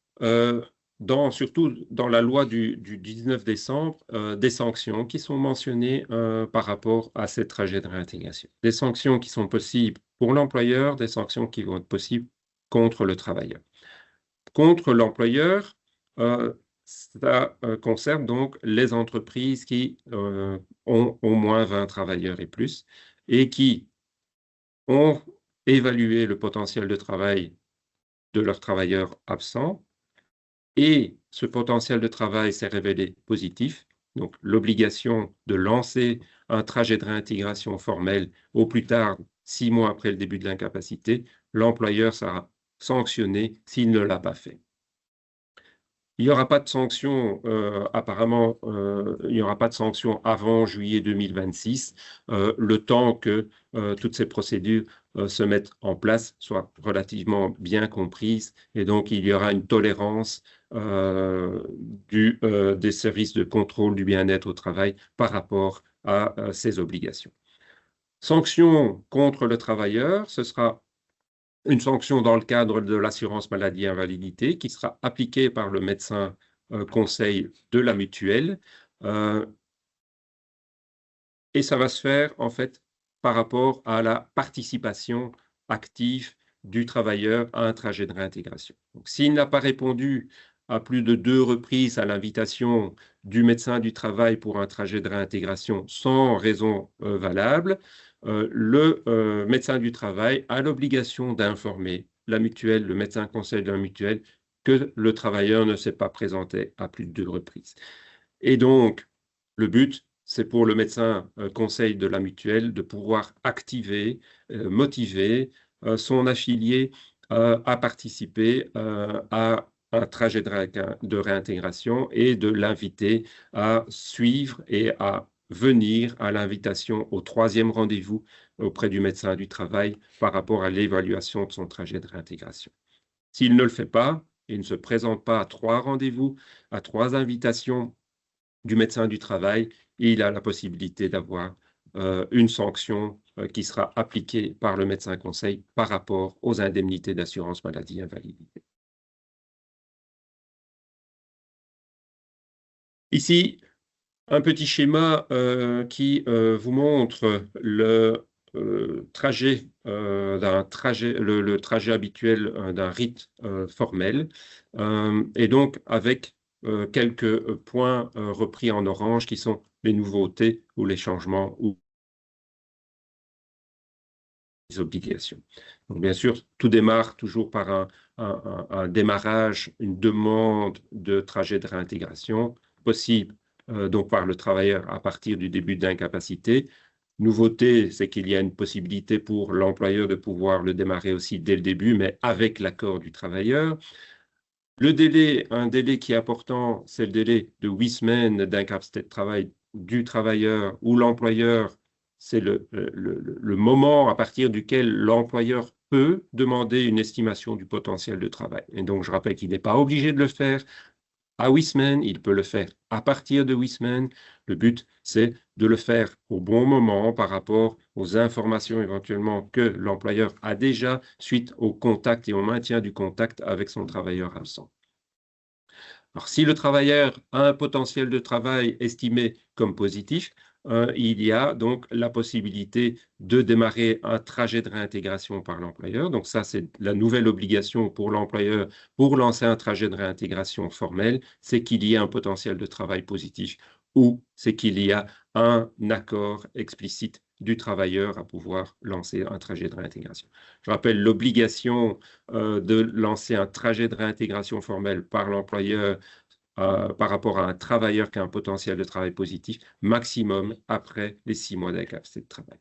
surtout dans la loi du 19 décembre, des sanctions qui sont mentionnées par rapport à ces trajets de réintégration. Des sanctions qui sont possibles pour l'employeur, des sanctions qui vont être possibles contre le travailleur. Contre l'employeur, ça concerne donc les entreprises qui ont au moins 20 travailleurs et plus, et qui ont évalué le potentiel de travail de leurs travailleurs absents, et ce potentiel de travail s'est révélé positif. Donc, l'obligation de lancer un trajet de réintégration formel au plus tard 6 mois après le début de l'incapacité, l'employeur sera sanctionné s'il ne l'a pas fait. Il n'y aura pas de sanction, apparemment, il n'y aura pas de sanction avant juillet 2026, le temps que toutes ces procédures se mettent en place, soient relativement bien comprises, et donc il y aura une tolérance des services de contrôle du bien-être au travail par rapport à ces obligations. Sanction contre le travailleur, ce sera une sanction dans le cadre de l'assurance maladie invalidité qui sera appliquée par le médecin conseil de la mutuelle. Et ça va se faire en fait par rapport à la participation active du travailleur à un trajet de réintégration. Donc, s'il n'a pas répondu à plus de 2 reprises à l'invitation du médecin du travail pour un trajet de réintégration sans raison valable, le médecin du travail a l'obligation d'informer la mutuelle, le médecin conseil de la mutuelle, que le travailleur ne s'est pas présenté à plus de 2 reprises. Et donc, le but, c'est pour le médecin conseil de la mutuelle de pouvoir activer, motiver son affilié à participer à un trajet de réintégration et de l'inviter à suivre et à venir à l'invitation au 3e rendez-vous auprès du médecin du travail par rapport à l'évaluation de son trajet de réintégration. S'il ne le fait pas, il ne se présente pas à 3 rendez-vous, à 3 invitations du médecin du travail, il a la possibilité d'avoir une sanction qui sera appliquée par le médecin conseil par rapport aux indemnités d'assurance maladie invalidité. Ici, un petit schéma qui vous montre le trajet, le trajet habituel d'un rite formel, et donc avec quelques points repris en orange qui sont les nouveautés ou les changements ou les obligations. Donc, bien sûr, tout démarre toujours par un démarrage, une demande de trajet de réintégration possible donc par le travailleur à partir du début d'incapacité. Nouveauté, c'est qu'il y a une possibilité pour l'employeur de pouvoir le démarrer aussi dès le début, mais avec l'accord du travailleur. Le délai, un délai qui est important, c'est le délai de 8 semaines d'incapacité de travail du travailleur ou l'employeur. C'est le moment à partir duquel l'employeur peut demander une estimation du potentiel de travail. Et donc, je rappelle qu'il n'est pas obligé de le faire à 8 semaines, il peut le faire à partir de 8 semaines. Le but, c'est de le faire au bon moment par rapport aux informations éventuellement que l'employeur a déjà suite au contact et au maintien du contact avec son travailleur absent. Alors, si le travailleur a un potentiel de travail estimé comme positif, il y a donc la possibilité de démarrer un trajet de réintégration par l'employeur. Donc ça, c'est la nouvelle obligation pour l'employeur pour lancer un trajet de réintégration formel, c'est qu'il y ait un potentiel de travail positif ou c'est qu'il y a un accord explicite du travailleur à pouvoir lancer un trajet de réintégration. Je rappelle l'obligation de lancer un trajet de réintégration formel par l'employeur par rapport à un travailleur qui a un potentiel de travail positif, maximum après les 6 mois d'incapacité de travail.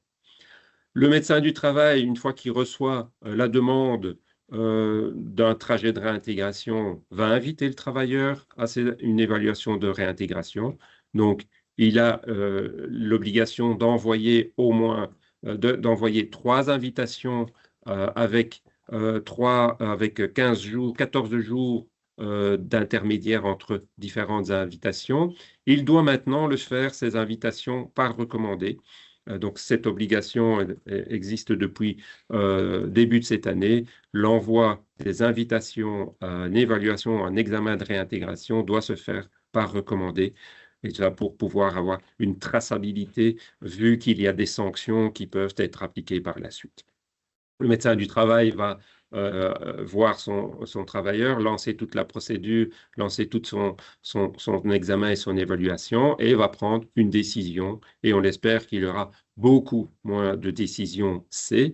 Le médecin du travail, une fois qu'il reçoit la demande d'un trajet de réintégration, va inviter le travailleur à une évaluation de réintégration. Donc, il a l'obligation d'envoyer au moins d'envoyer 3 invitations avec 15 jours, 14 jours d'intermédiaire entre différentes invitations. Il doit maintenant le faire, ces invitations, par recommandé. Donc, cette obligation existe depuis début de cette année. L'envoi des invitations à une évaluation, un examen de réintégration doit se faire par recommandé. Et ça pour pouvoir avoir une traçabilité, vu qu'il y a des sanctions qui peuvent être appliquées par la suite. Le médecin du travail va voir son travailleur, lancer toute la procédure, lancer tout son examen et son évaluation et va prendre une décision. Et on espère qu'il y aura beaucoup moins de décisions C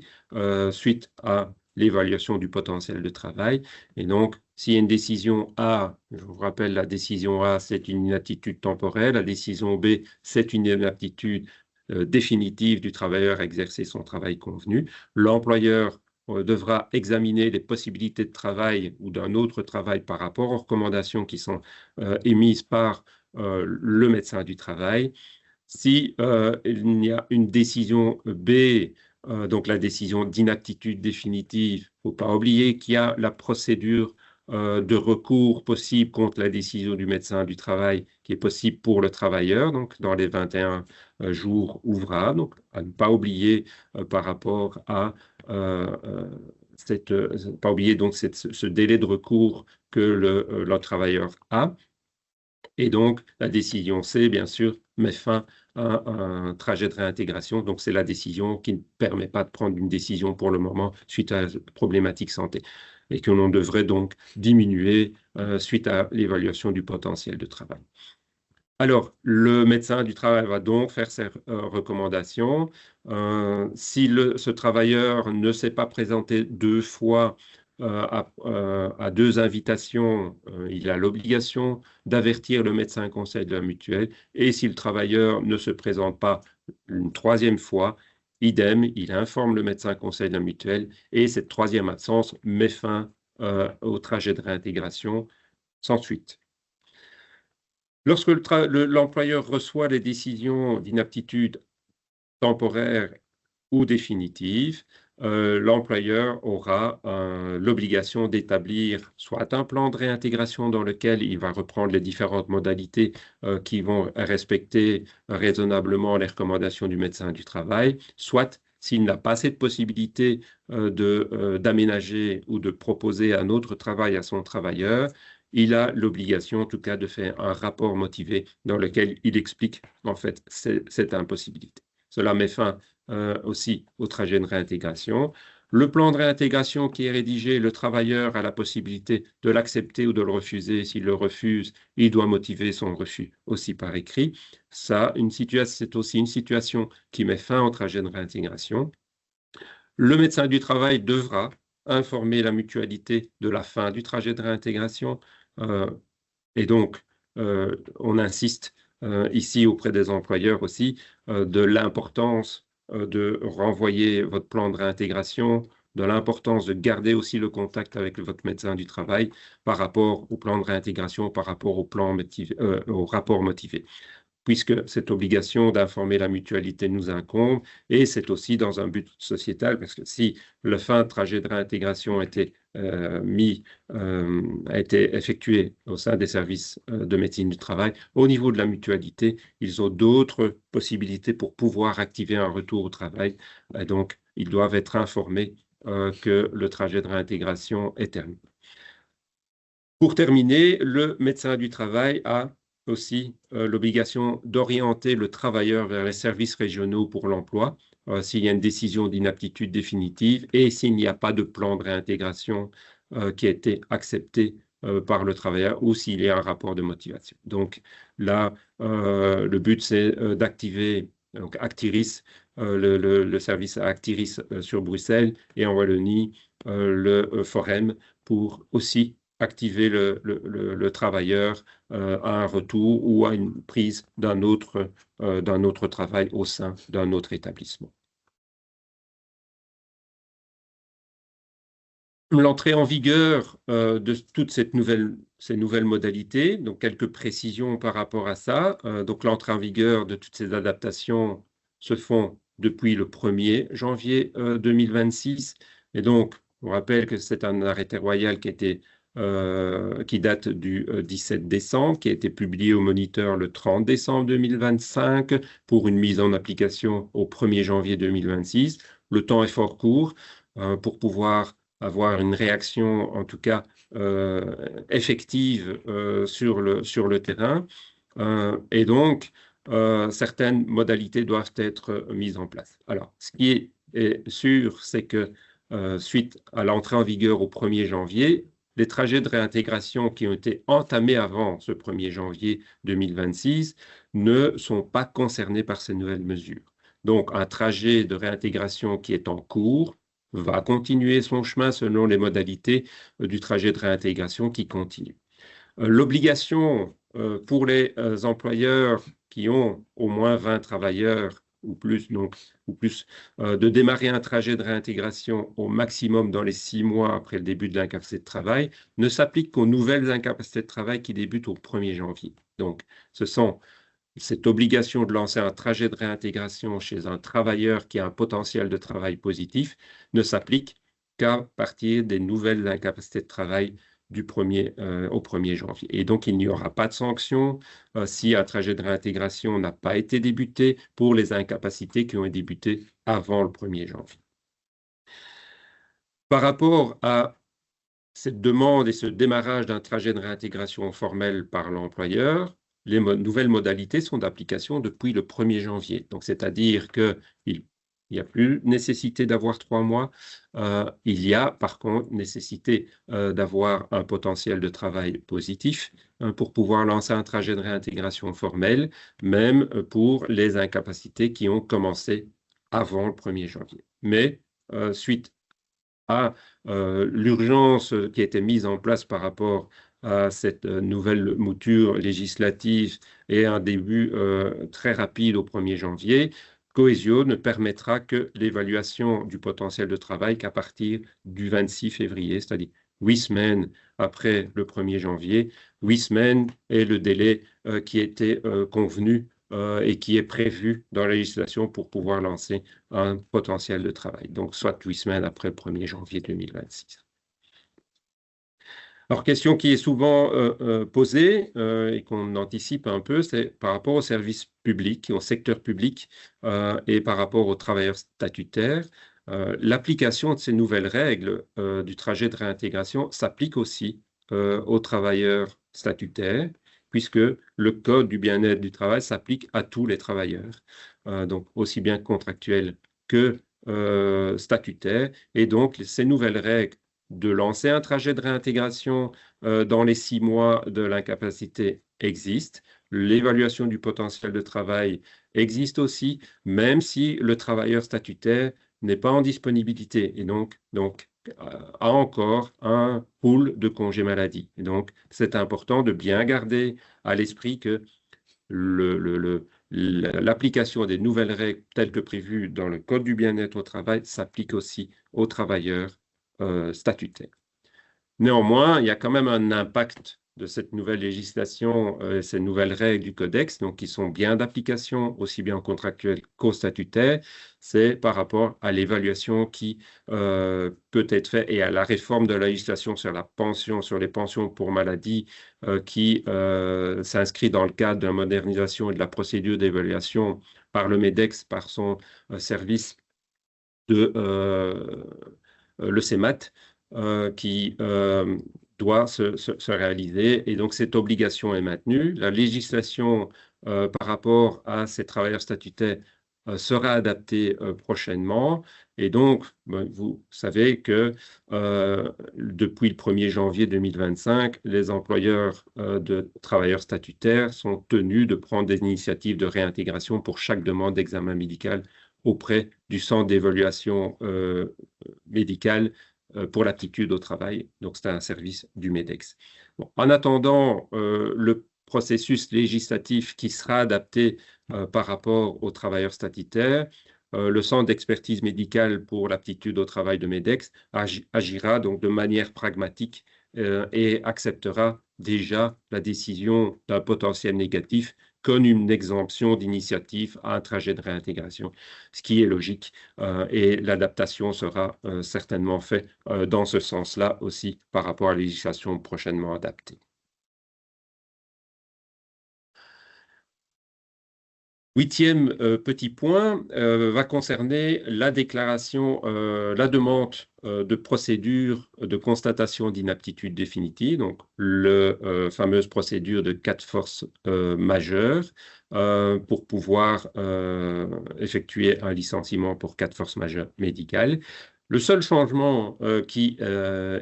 suite à l'évaluation du potentiel de travail. Et donc, s'il y a une décision A, je vous rappelle, la décision A, c'est une inaptitude temporaire. La décision B, c'est une inaptitude définitive du travailleur à exercer son travail convenu. L'employeur devra examiner les possibilités de travail ou d'un autre travail par rapport aux recommandations qui sont émises par le médecin du travail. Si il y a une décision B, donc la décision d'inaptitude définitive, il ne faut pas oublier qu'il y a la procédure de recours possible contre la décision du médecin du travail qui est possible pour le travailleur, donc dans les 21 jours ouvrables. Donc, à ne pas oublier par rapport à pas oublier donc ce délai de recours que le travailleur a. Et donc, la décision C, bien sûr, met fin à un trajet de réintégration. Donc, c'est la décision qui ne permet pas de prendre une décision pour le moment suite à la problématique santé et que l'on devrait donc diminuer suite à l'évaluation du potentiel de travail. Alors, le médecin du travail va donc faire ses recommandations. Si ce travailleur ne s'est pas présenté 2 fois à deux invitations, il a l'obligation d'avertir le médecin conseil de la mutuelle. Et si le travailleur ne se présente pas une troisième fois, idem, il informe le médecin conseil de la mutuelle et cette troisième absence met fin au trajet de réintégration sans suite. Lorsque l'employeur reçoit les décisions d'inaptitude temporaire ou définitive, l'employeur aura l'obligation d'établir soit un plan de réintégration dans lequel il va reprendre les différentes modalités qui vont respecter raisonnablement les recommandations du médecin du travail, soit s'il n'a pas cette possibilité d'aménager ou de proposer un autre travail à son travailleur, il a l'obligation, en tout cas, de faire un rapport motivé dans lequel il explique, en fait, cette impossibilité. Cela met fin aussi au trajet de réintégration. Le plan de réintégration qui est rédigé, le travailleur a la possibilité de l'accepter ou de le refuser. S'il le refuse, il doit motiver son refus aussi par écrit. Ça, c'est aussi une situation qui met fin au trajet de réintégration. Le médecin du travail devra informer la mutualité de la fin du trajet de réintégration. Et donc, on insiste ici auprès des employeurs aussi de l'importance de renvoyer votre plan de réintégration, de l'importance de garder aussi le contact avec votre médecin du travail par rapport au plan de réintégration, par rapport au rapport motivé, puisque cette obligation d'informer la mutualité nous incombe, et c'est aussi dans un but sociétal, parce que si le fin trajet de réintégration a été effectué au sein des services de médecine du travail, au niveau de la mutualité, ils ont d'autres possibilités pour pouvoir activer un retour au travail, et donc ils doivent être informés que le trajet de réintégration est terminé. Pour terminer, le médecin du travail a aussi l'obligation d'orienter le travailleur vers les services régionaux pour l'emploi s'il y a une décision d'inaptitude définitive et s'il n'y a pas de plan de réintégration qui a été accepté par le travailleur ou s'il y a un rapport de motivation. Donc là, le but, c'est d'activer Actiris, le service à Actiris sur Bruxelles et en Wallonie, le Forum pour aussi activer le travailleur à un retour ou à une prise d'un autre travail au sein d'un autre établissement. L'entrée en vigueur de toutes ces nouvelles modalités, donc quelques précisions par rapport à ça. Donc l'entrée en vigueur de toutes ces adaptations se font depuis le 1er janvier 2026. Et donc, on rappelle que c'est un arrêté royal qui date du 17 décembre, qui a été publié au Moniteur le 30 décembre 2025 pour une mise en application au 1er janvier 2026. Le temps est fort court pour pouvoir avoir une réaction, en tout cas effective sur le terrain. Et donc, certaines modalités doivent être mises en place. Alors, ce qui est sûr, c'est que suite à l'entrée en vigueur au 1er janvier, les trajets de réintégration qui ont été entamés avant ce 1er janvier 2026 ne sont pas concernés par ces nouvelles mesures. Donc, un trajet de réintégration qui est en cours va continuer son chemin selon les modalités du trajet de réintégration qui continue. L'obligation pour les employeurs qui ont au moins 20 travailleurs ou plus, de démarrer un trajet de réintégration au maximum dans les 6 mois après le début de l'incapacité de travail ne s'applique qu'aux nouvelles incapacités de travail qui débutent au 1er janvier. Donc, cette obligation de lancer un trajet de réintégration chez un travailleur qui a un potentiel de travail positif ne s'applique qu'à partir des nouvelles incapacités de travail au 1er janvier. Et donc, il n'y aura pas de sanction si un trajet de réintégration n'a pas été débuté pour les incapacités qui ont débuté avant le 1er janvier. Par rapport à cette demande et ce démarrage d'un trajet de réintégration formel par l'employeur, les nouvelles modalités sont d'application depuis le 1er janvier. Donc, c'est-à-dire qu'il n'y a plus nécessité d'avoir 3 mois. Il y a par contre nécessité d'avoir un potentiel de travail positif pour pouvoir lancer un trajet de réintégration formel, même pour les incapacités qui ont commencé avant le 1er janvier. Mais suite à l'urgence qui a été mise en place par rapport à cette nouvelle mouture législative et un début très rapide au 1er janvier, Cohesio ne permettra que l'évaluation du potentiel de travail qu'à partir du 26 février, c'est-à-dire 8 semaines après le 1er janvier. 8 semaines est le délai qui était convenu et qui est prévu dans la législation pour pouvoir lancer un potentiel de travail. Donc, soit 8 semaines après le 1er janvier 2026. Alors, question qui est souvent posée et qu'on anticipe un peu, c'est par rapport au service public, au secteur public et par rapport aux travailleurs statutaires. L'application de ces nouvelles règles du trajet de réintégration s'applique aussi aux travailleurs statutaires, puisque le Code du bien-être du travail s'applique à tous les travailleurs, donc aussi bien contractuels que statutaires. Et donc, ces nouvelles règles de lancer un trajet de réintégration dans les 6 mois de l'incapacité existe. L'évaluation du potentiel de travail existe aussi, même si le travailleur statutaire n'est pas en disponibilité et donc a encore un pool de congé maladie. Et donc, c'est important de bien garder à l'esprit que l'application des nouvelles règles telles que prévues dans le Code du bien-être au travail s'applique aussi aux travailleurs statutaires. Néanmoins, il y a quand même un impact de cette nouvelle législation, ces nouvelles règles du Codex, donc qui sont bien d'application, aussi bien contractuelle qu'au statutaire, c'est par rapport à l'évaluation qui peut être faite et à la réforme de la législation sur la pension, sur les pensions pour maladie, qui s'inscrit dans le cadre de la modernisation et de la procédure d'évaluation par le MEDEX, par son service de le CEMAT, qui doit se réaliser. Et donc, cette obligation est maintenue. La législation par rapport à ces travailleurs statutaires sera adaptée prochainement. Et donc, vous savez que depuis le 1er janvier 2025, les employeurs de travailleurs statutaires sont tenus de prendre des initiatives de réintégration pour chaque demande d'examen médical auprès du centre d'évaluation médicale pour l'aptitude au travail. Donc, c'est un service du MEDEX. Bon, en attendant le processus législatif qui sera adapté par rapport aux travailleurs statutaires, le Centre d'expertise médicale pour l'aptitude au travail de MEDEX agira donc de manière pragmatique et acceptera déjà la décision d'un potentiel négatif comme une exemption d'initiative à un trajet de réintégration, ce qui est logique et l'adaptation sera certainement faite dans ce sens-là aussi par rapport à la législation prochainement adaptée. 8e petit point va concerner la déclaration, la demande de procédure de constatation d'inaptitude définitive, donc la fameuse procédure de cas de force majeure pour pouvoir effectuer un licenciement pour cas de force majeure médicale. Le seul changement qui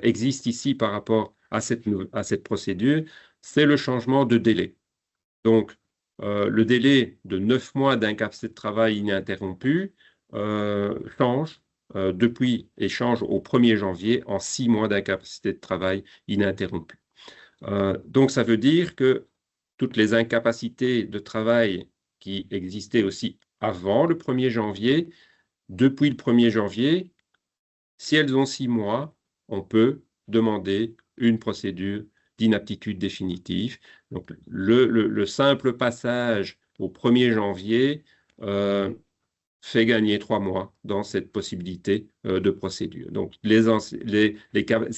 existe ici par rapport à cette procédure, c'est le changement de délai. Donc, le délai de 9 mois d'incapacité de travail ininterrompue change depuis et change au 1er janvier en 6 mois d'incapacité de travail ininterrompue. Donc, ça veut dire que toutes les incapacités de travail qui existaient aussi avant le 1er janvier, depuis le 1er janvier, si elles ont 6 mois, on peut demander une procédure d'inaptitude définitive. Donc, le simple passage au 1er janvier fait gagner 3 mois dans cette possibilité de procédure. Donc, les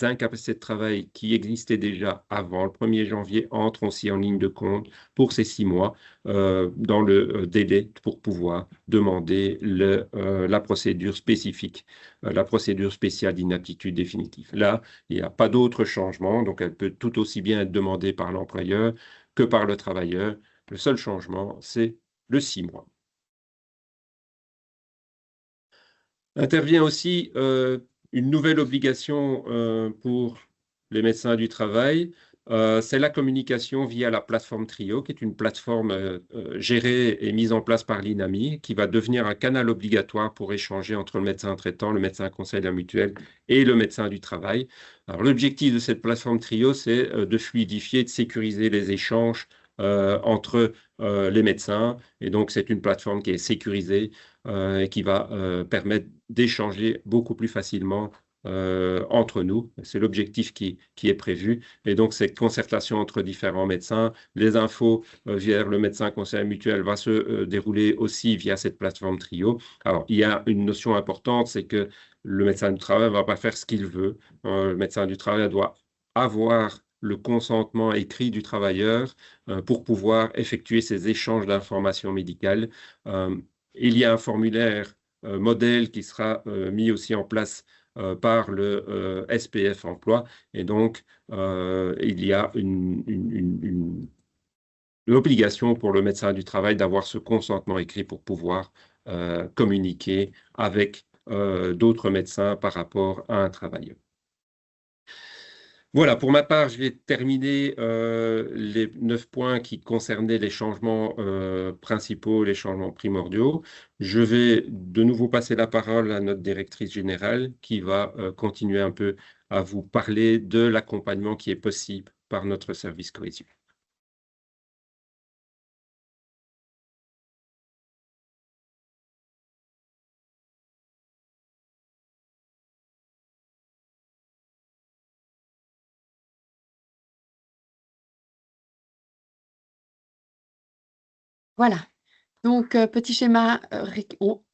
incapacités de travail qui existaient déjà avant le 1er janvier entrent aussi en ligne de compte pour ces 6 mois dans le délai pour pouvoir demander la procédure spécifique, la procédure spéciale d'inaptitude définitive. Là, il n'y a pas d'autre changement, donc elle peut tout aussi bien être demandée par l'employeur que par le travailleur. Le seul changement, c'est le 6 mois. Intervient aussi une nouvelle obligation pour les médecins du travail c'est la communication via la plateforme Trio, qui est une plateforme gérée et mise en place par l'INAMI, qui va devenir un canal obligatoire pour échanger entre le médecin traitant, le médecin conseil de la mutuelle et le médecin du travail. Alors, l'objectif de cette plateforme Trio, c'est de fluidifier, de sécuriser les échanges entre les médecins. Et donc, c'est une plateforme qui est sécurisée et qui va permettre d'échanger beaucoup plus facilement entre nous. C'est l'objectif qui est prévu. Et donc, cette concertation entre différents médecins, les infos vers le médecin conseiller mutuel va se dérouler aussi via cette plateforme Trio. Alors, il y a une notion importante, c'est que le médecin du travail ne va pas faire ce qu'il veut. Le médecin du travail doit avoir le consentement écrit du travailleur pour pouvoir effectuer ces échanges d'informations médicales. Il y a un formulaire modèle qui sera mis aussi en place par le SPF Emploi. Et donc, il y a l'obligation pour le médecin du travail d'avoir ce consentement écrit pour pouvoir communiquer avec d'autres médecins par rapport à un travailleur. Voilà, pour ma part, je vais terminer les 9 points qui concernaient les changements principaux, les changements primordiaux. Je vais de nouveau passer la parole à notre directrice générale qui va continuer un peu à vous parler de l'accompagnement qui est possible par notre service cohésion. Voilà. Donc, petit schéma,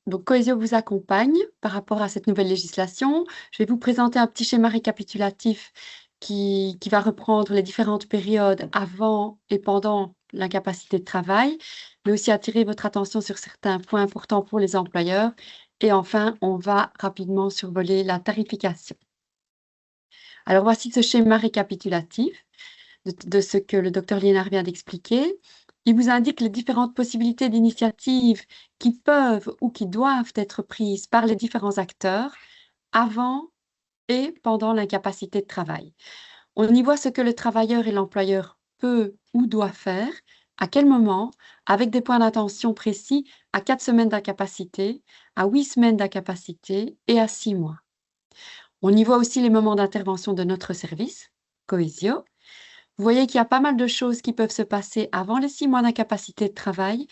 donc Cohesio vous accompagne par rapport à cette nouvelle législation. Je vais vous présenter un petit schéma récapitulatif qui va reprendre les différentes périodes avant et pendant l'incapacité de travail, mais aussi attirer votre attention sur certains points importants pour les employeurs. Et enfin, on va rapidement survoler la tarification. Alors, voici ce schéma récapitulatif de ce que le docteur Liénard vient d'expliquer. Il vous indique les différentes possibilités d'initiatives qui peuvent ou qui doivent être prises par les différents acteurs avant et pendant l'incapacité de travail. On y voit ce que le travailleur et l'employeur peut ou doit faire, à quel moment, avec des points d'attention précis à 4 semaines d'incapacité, à 8 semaines d'incapacité et à 6 mois. On y voit aussi les moments d'intervention de notre service, Cohesio. Vous voyez qu'il y a pas mal de choses qui peuvent se passer avant les 6 mois d'incapacité de travail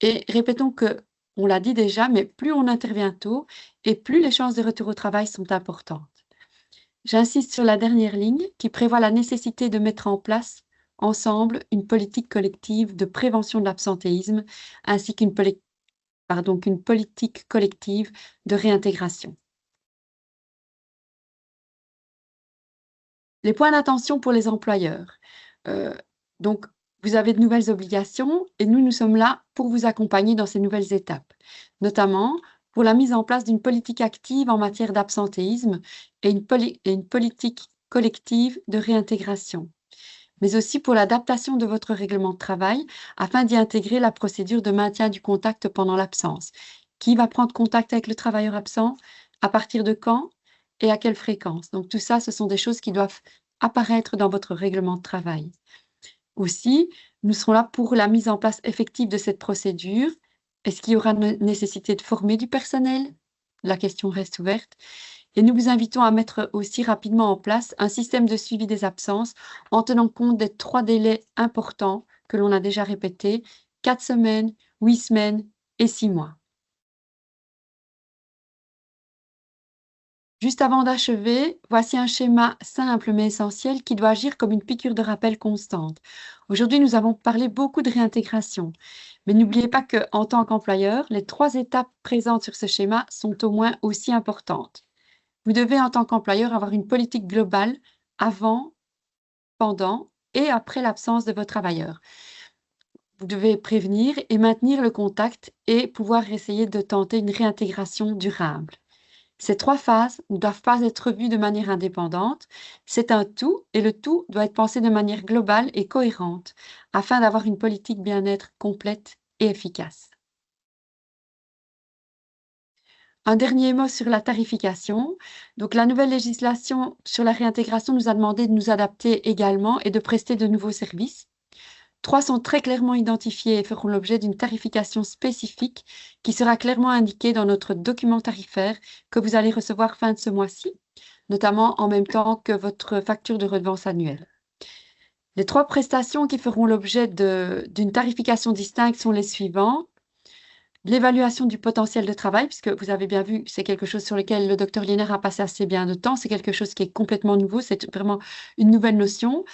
et répétons que, on l'a dit déjà, mais plus on intervient tôt et plus les chances de retour au travail sont importantes. J'insiste sur la dernière ligne qui prévoit la nécessité de mettre en place ensemble une politique collective de prévention de l'absentéisme ainsi qu'une politique collective de réintégration. Les points d'attention pour les employeurs. Donc, vous avez de nouvelles obligations et nous sommes là pour vous accompagner dans ces nouvelles étapes, notamment pour la mise en place d'une politique active en matière d'absentéisme et une politique collective de réintégration, mais aussi pour l'adaptation de votre règlement de travail afin d'y intégrer la procédure de maintien du contact pendant l'absence. Qui va prendre contact avec le travailleur absent? À partir de quand? Et à quelle fréquence? Donc tout ça, ce sont des choses qui doivent apparaître dans votre règlement de travail. Aussi, nous serons là pour la mise en place effective de cette procédure. Est-ce qu'il y aura nécessité de former du personnel? La question reste ouverte. Et nous vous invitons à mettre aussi rapidement en place un système de suivi des absences en tenant compte des 3 délais importants que l'on a déjà répétés, 4 semaines, 8 semaines et 6 mois. Juste avant d'achever, voici un schéma simple mais essentiel qui doit agir comme une piqûre de rappel constante. Aujourd'hui, nous avons parlé beaucoup de réintégration, mais n'oubliez pas qu'en tant qu'employeur, les 3 étapes présentes sur ce schéma sont au moins aussi importantes. Vous devez, en tant qu'employeur, avoir une politique globale avant, pendant et après l'absence de vos travailleurs. Vous devez prévenir et maintenir le contact et pouvoir essayer de tenter une réintégration durable. Ces 3 phases ne doivent pas être vues de manière indépendante. C'est un tout et le tout doit être pensé de manière globale et cohérente afin d'avoir une politique bien-être complète et efficace. Un dernier mot sur la tarification. Donc, la nouvelle législation sur la réintégration nous a demandé de nous adapter également et de prester de nouveaux services. 3 sont très clairement identifiés et feront l'objet d'une tarification spécifique qui sera clairement indiquée dans notre document tarifaire que vous allez recevoir fin de ce mois-ci, notamment en même temps que votre facture de redevance annuelle. Les 3 prestations qui feront l'objet d'une tarification distincte sont les suivants. L'évaluation du potentiel de travail, puisque vous avez bien vu, c'est quelque chose sur lequel le docteur Liénard a passé assez bien de temps. C'est quelque chose qui est complètement nouveau. C'est vraiment une nouvelle notion.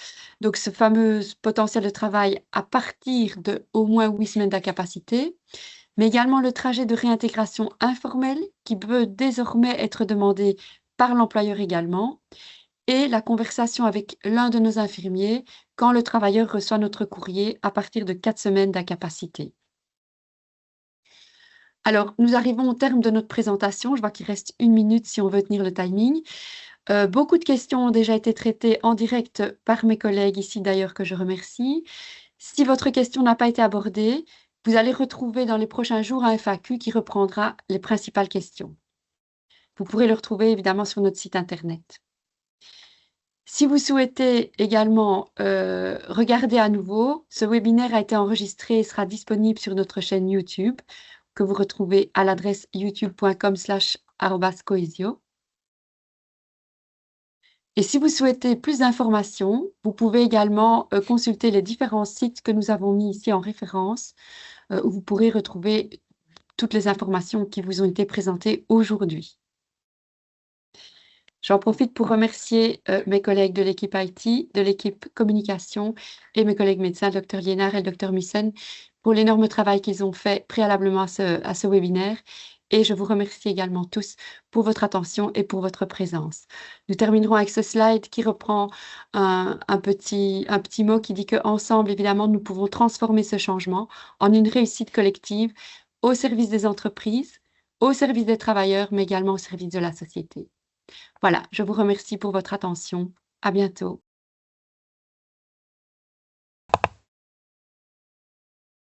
Donc, ce fameux potentiel de travail à partir de au moins 8 semaines d'incapacité, mais également le trajet de réintégration informelle qui peut désormais être demandé par l'employeur également, et la conversation avec l'un de nos infirmiers quand le travailleur reçoit notre courrier à partir de 4 semaines d'incapacité. Alors, nous arrivons au terme de notre présentation. Je vois qu'il reste 1 minute si on veut tenir le timing. Beaucoup de questions ont déjà été traitées en direct par mes collègues ici d'ailleurs que je remercie. Si votre question n'a pas été abordée, vous allez retrouver dans les prochains jours un FAQ qui reprendra les principales questions. Vous pourrez le retrouver évidemment sur notre site internet. Si vous souhaitez également regarder à nouveau, ce webinaire a été enregistré et sera disponible sur notre chaîne YouTube, que vous retrouvez à l'adresse youtube.com/@cohesio. Et si vous souhaitez plus d'informations, vous pouvez également consulter les différents sites que nous avons mis ici en référence, où vous pourrez retrouver toutes les informations qui vous ont été présentées aujourd'hui. J'en profite pour remercier mes collègues de l'équipe IT, de l'équipe communication et mes collègues médecins, le Dr Liénard et le Dr Mussen, pour l'énorme travail qu'ils ont fait préalablement à ce webinaire. Et je vous remercie également tous pour votre attention et pour votre présence. Nous terminerons avec ce slide qui reprend un petit mot qui dit qu'ensemble, évidemment, nous pouvons transformer ce changement en une réussite collective au service des entreprises, au service des travailleurs, mais également au service de la société. Voilà, je vous remercie pour votre attention. À bientôt.